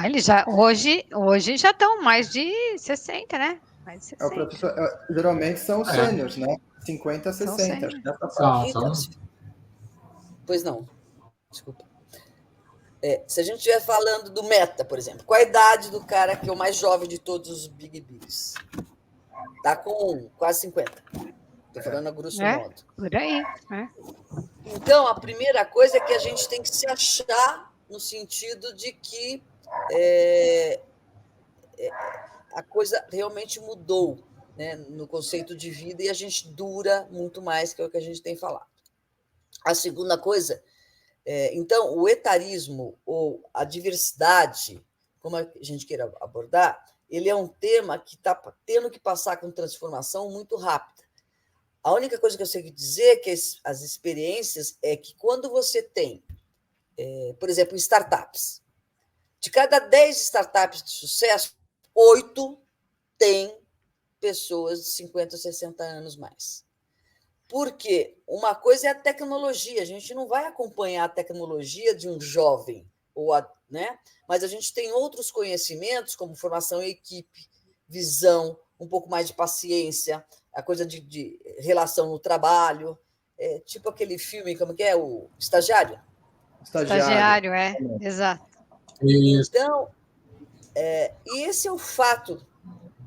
Eles hoje já estão mais de 60, né? Mais de 60. Geralmente são sêniores, né? 50 a 60. Então, pois não, desculpa. Se a gente estiver falando do Meta, por exemplo, qual a idade do cara que é o mais jovem de todos os Big Bigs? Está com quase 50. Estou falando a grosso modo. Por aí. Então, a primeira coisa é que a gente tem que se achar no sentido de que a coisa realmente mudou, né, no conceito de vida e a gente dura muito mais, que é o que a gente tem falado. A segunda coisa, então, o etarismo ou a diversidade, como a gente queira abordar, ele é um tema que está tendo que passar com transformação muito rápida. A única coisa que eu sei dizer é que as experiências é que quando você tem, por exemplo, startups, de cada 10 startups de sucesso, 8 têm pessoas de 50 ou 60 anos mais. Porque uma coisa é a tecnologia, a gente não vai acompanhar a tecnologia de um jovem, né? Mas a gente tem outros conhecimentos, como formação em equipe, visão, um pouco mais de paciência, a coisa de relação no trabalho, tipo aquele filme, como que é? O Estagiário? Estagiário, exato. Então, e esse é o fato,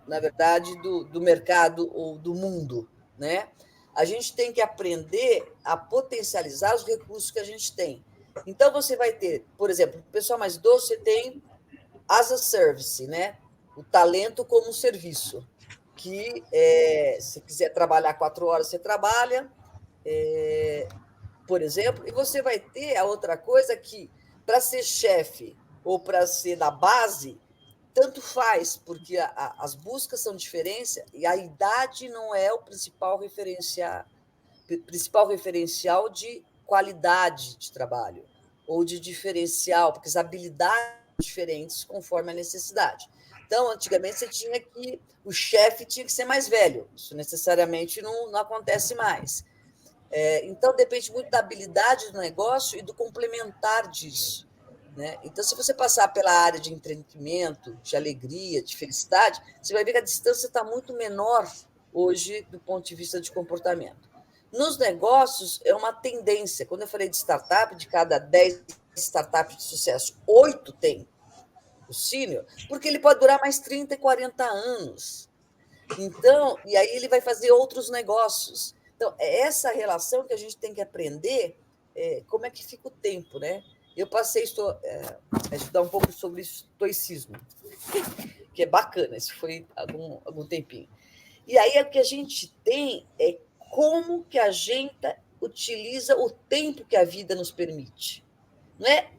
na verdade, do mercado ou do mundo, né? A gente tem que aprender a potencializar os recursos que a gente tem. Então, você vai ter, por exemplo, o pessoal mais idoso, você tem as a service, né? O talento como um serviço, que se quiser trabalhar 4 horas, você trabalha, por exemplo, e você vai ter a outra coisa que, para ser chefe ou para ser da base, tanto faz, porque as buscas são diferentes e a idade não é o principal referencial de qualidade de trabalho ou de diferencial, porque as habilidades são diferentes conforme a necessidade. Então, antigamente, o chefe tinha que ser mais velho. Isso necessariamente não acontece mais. Então, depende muito da habilidade do negócio e do complementar disso, né? Então, se você passar pela área de entretenimento, de alegria, de felicidade, você vai ver que a distância está muito menor hoje do ponto de vista de comportamento. Nos negócios, é uma tendência. Quando eu falei de startup, de cada 10 startups de sucesso, 8 têm o sênior, porque ele pode durar mais 30 e 40 anos. Então, e aí ele vai fazer outros negócios. Então, é essa relação que a gente tem que aprender como é que fica o tempo, né? Eu passei a estudar um pouco sobre estoicismo, que é bacana, isso foi algum tempinho. E aí o que a gente tem é como que a gente utiliza o tempo que a vida nos permite. Não é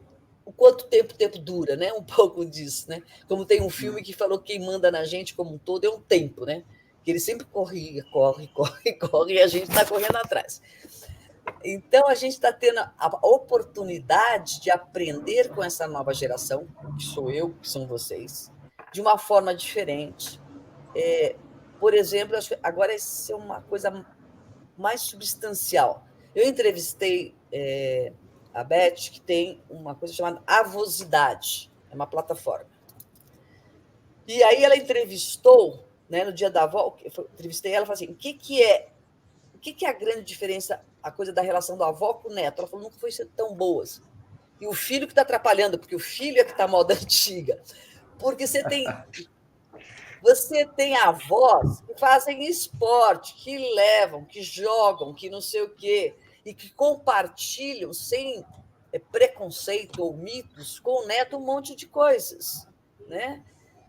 o quanto tempo o tempo dura, né? Um pouco disso, né? Como tem um filme que falou que quem manda na gente como um todo é um tempo, né? Que ele sempre corre, e a gente está correndo atrás. Então, a gente está tendo a oportunidade de aprender com essa nova geração, que sou eu, que são vocês, de uma forma diferente. Por exemplo, acho que agora isso é uma coisa mais substancial. Eu entrevistei a Beth, que tem uma coisa chamada Avosidade, é uma plataforma. E aí ela entrevistou, né, no dia da avó, eu entrevistei ela e falei assim, o que é a grande diferença, a coisa da relação da avó com o neto? Ela falou, nunca foi ser tão boas. E o filho que está atrapalhando, porque o filho é que está a moda antiga. Porque você tem avós que fazem esporte, que levam, que jogam, que não sei o quê, e que compartilham sem preconceito ou mitos com o neto um monte de coisas, né?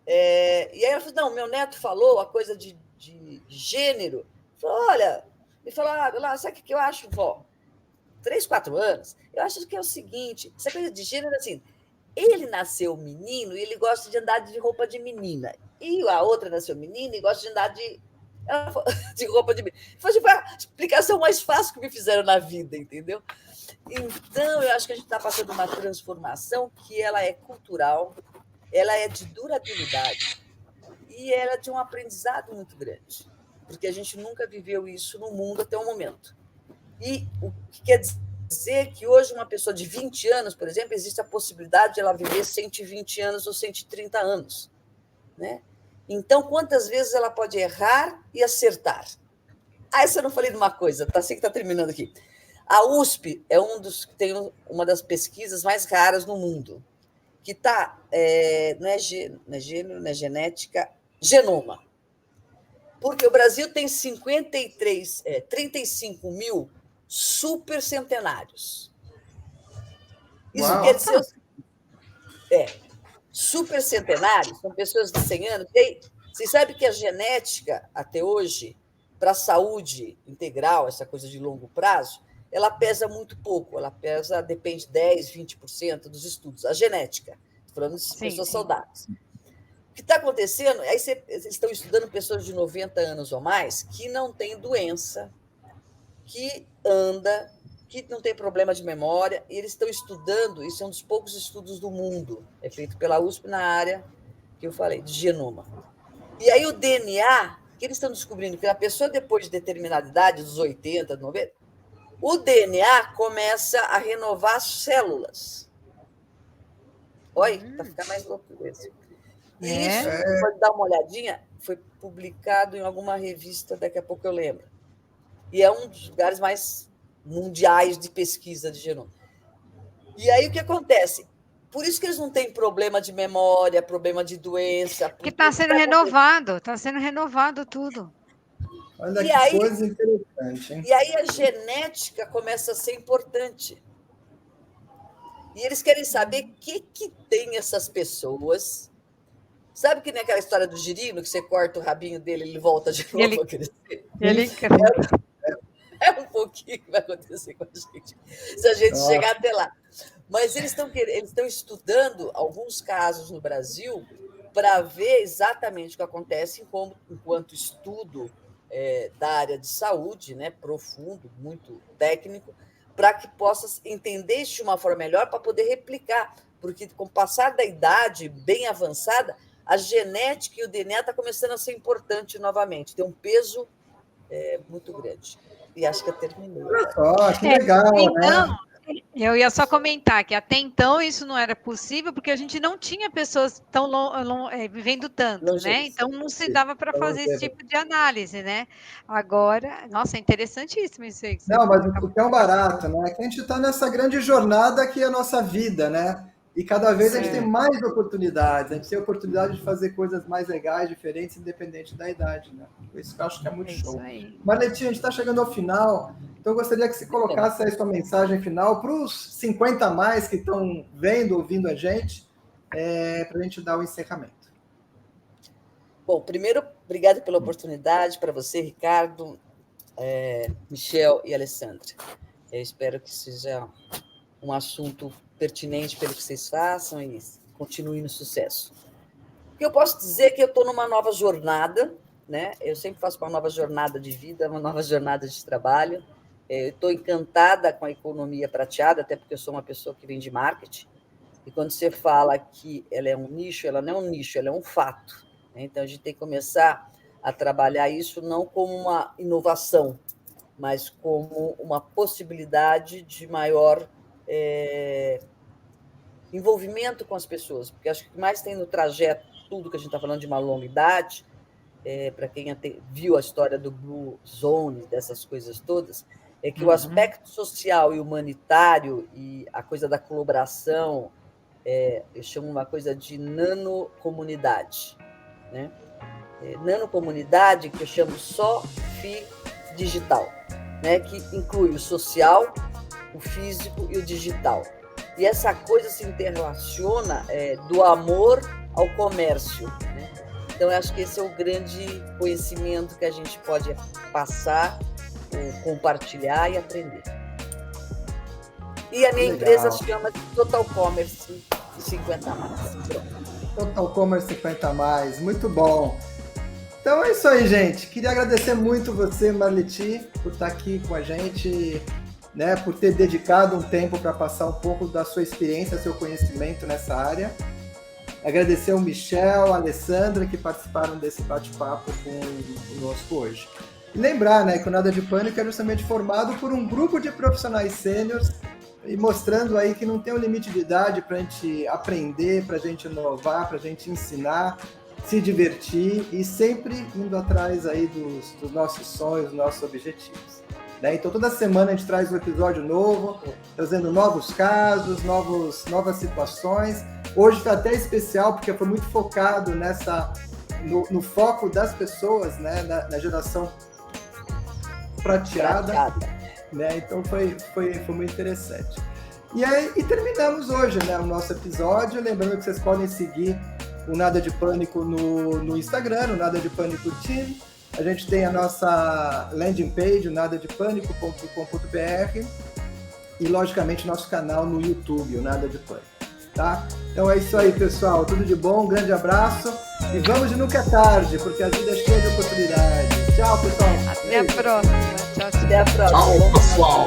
E aí ela falou, não, meu neto falou a coisa de gênero. Falou, olha, me falou, sabe o que eu acho, vó? 3, 4 anos, eu acho que é o seguinte, essa coisa de gênero, assim, ele nasceu menino e ele gosta de andar de roupa de menina. E a outra nasceu menina e gosta de andar de roupa de menina. Foi a explicação mais fácil que me fizeram na vida, entendeu? Então, eu acho que a gente está passando uma transformação que ela é cultural, ela é de durabilidade e ela é de um aprendizado muito grande, porque a gente nunca viveu isso no mundo até o momento. E o que quer dizer que hoje uma pessoa de 20 anos, por exemplo, existe a possibilidade de ela viver 120 anos ou 130 anos, né? Então, quantas vezes ela pode errar e acertar? Essa eu não falei de uma coisa, tá? Sei que está terminando aqui. A USP tem uma das pesquisas mais raras no mundo, que está, não é gênero, não é genética, genoma. Porque o Brasil tem 35 mil supercentenários. Isso Uau. quer dizer supercentenários são pessoas de 100 anos. E aí, vocês sabem que a genética, até hoje, para a saúde integral, essa coisa de longo prazo, ela pesa muito pouco, depende de 10%, 20% dos estudos. A genética, falando de pessoas saudáveis. O que está acontecendo? Aí eles estão estudando pessoas de 90 anos ou mais que não têm doença, que anda, que não tem problema de memória, e eles estão estudando, isso é um dos poucos estudos do mundo, é feito pela USP na área que eu falei, de genoma. E aí o DNA, que eles estão descobrindo que a pessoa, depois de determinada idade, dos 80, 90, o DNA começa a renovar as células. Olha, para ficar mais louco isso. E isso, pode dar uma olhadinha, foi publicado em alguma revista, daqui a pouco eu lembro. E é um dos lugares mais mundiais de pesquisa de genoma. E aí o que acontece? Por isso que eles não têm problema de memória, problema de doença. Porque está sendo renovado tudo. Olha que coisa interessante, hein? E aí a genética começa a ser importante. E eles querem saber o que tem essas pessoas. Sabe que nem aquela história do girino, que você corta o rabinho dele e ele volta de novo a crescer? É um pouquinho que vai acontecer com a gente, se a gente chegar até lá. Mas eles estão estudando alguns casos no Brasil para ver exatamente o que acontece enquanto estudo da área de saúde, né, profundo, muito técnico, para que possa entender isso de uma forma melhor para poder replicar. Porque, com o passar da idade bem avançada, a genética e o DNA está começando a ser importante novamente, tem um peso muito grande. E acho que terminou. Que legal, então, né? Eu ia só comentar que até então isso não era possível, porque a gente não tinha pessoas tão vivendo tanto, né? Então não se dava para fazer esse tipo de análise, né? Agora, nossa, é interessantíssimo isso aí. Não, mas o que é um barato, né? É que a gente está nessa grande jornada que é a nossa vida, né? E cada vez a gente tem mais oportunidades, a gente tem a oportunidade de fazer coisas mais legais, diferentes, independente da idade, né? Por isso que eu acho que é muito show. Marleti, a gente está chegando ao final, então eu gostaria que você colocasse aí sua mensagem final para os 50 a mais que estão vendo, ouvindo a gente, para a gente dar o encerramento. Bom, primeiro, obrigado pela oportunidade, para você, Ricardo, Michel e Alessandra. Eu espero que seja um assunto pertinente pelo que vocês façam e continuem no sucesso. O que eu posso dizer é que eu estou numa nova jornada, né? Eu sempre faço uma nova jornada de vida, uma nova jornada de trabalho. Estou encantada com a economia prateada, até porque eu sou uma pessoa que vem de marketing. E quando você fala que ela é um nicho, ela não é um nicho, ela é um fato. Né? Então, a gente tem que começar a trabalhar isso não como uma inovação, mas como uma possibilidade de maior envolvimento com as pessoas, porque acho que o que mais tem no trajeto, tudo que a gente está falando de uma longa idade, para quem viu a história do Blue Zone, dessas coisas todas, é que o aspecto social e humanitário e a coisa da colaboração, eu chamo uma coisa de nanocomunidade, né? Nanocomunidade que eu chamo só digital, né? Que inclui o social, o físico e o digital. E essa coisa se interrelaciona do amor ao comércio. Né? Então, eu acho que esse é o grande conhecimento que a gente pode passar, compartilhar e aprender. E a minha empresa se chama Total Commerce 50 mais. Total Commerce 50 mais, muito bom. Então é isso aí, gente. Queria agradecer muito você, Marleti, por estar aqui com a gente, né, por ter dedicado um tempo para passar um pouco da sua experiência, seu conhecimento nessa área. Agradecer ao Michel, a Alessandra, que participaram desse bate-papo conosco hoje. E lembrar, né, que o Nada de Pânico é justamente formado por um grupo de profissionais sêniores e mostrando aí que não tem um limite de idade para a gente aprender, para a gente inovar, para a gente ensinar, se divertir e sempre indo atrás aí dos nossos sonhos, dos nossos objetivos. Então, toda semana a gente traz um episódio novo, trazendo novos casos, novas situações. Hoje está até especial, porque foi muito focado no foco das pessoas, né? na geração prateada. Né? Então, foi muito interessante. E terminamos hoje, né, o nosso episódio. Lembrando que vocês podem seguir o Nada de Pânico no Instagram, o Nada de Pânico Team. A gente tem a nossa landing page, o nadadepânico.com.br e, logicamente, nosso canal no YouTube, o Nada de Pânico. Tá? Então é isso aí, pessoal. Tudo de bom, um grande abraço e vamos de nunca é tarde, porque a vida é cheia de oportunidades. Tchau, pessoal. Até a próxima. Tchau, tchau. Até a próxima. Tchau, pessoal.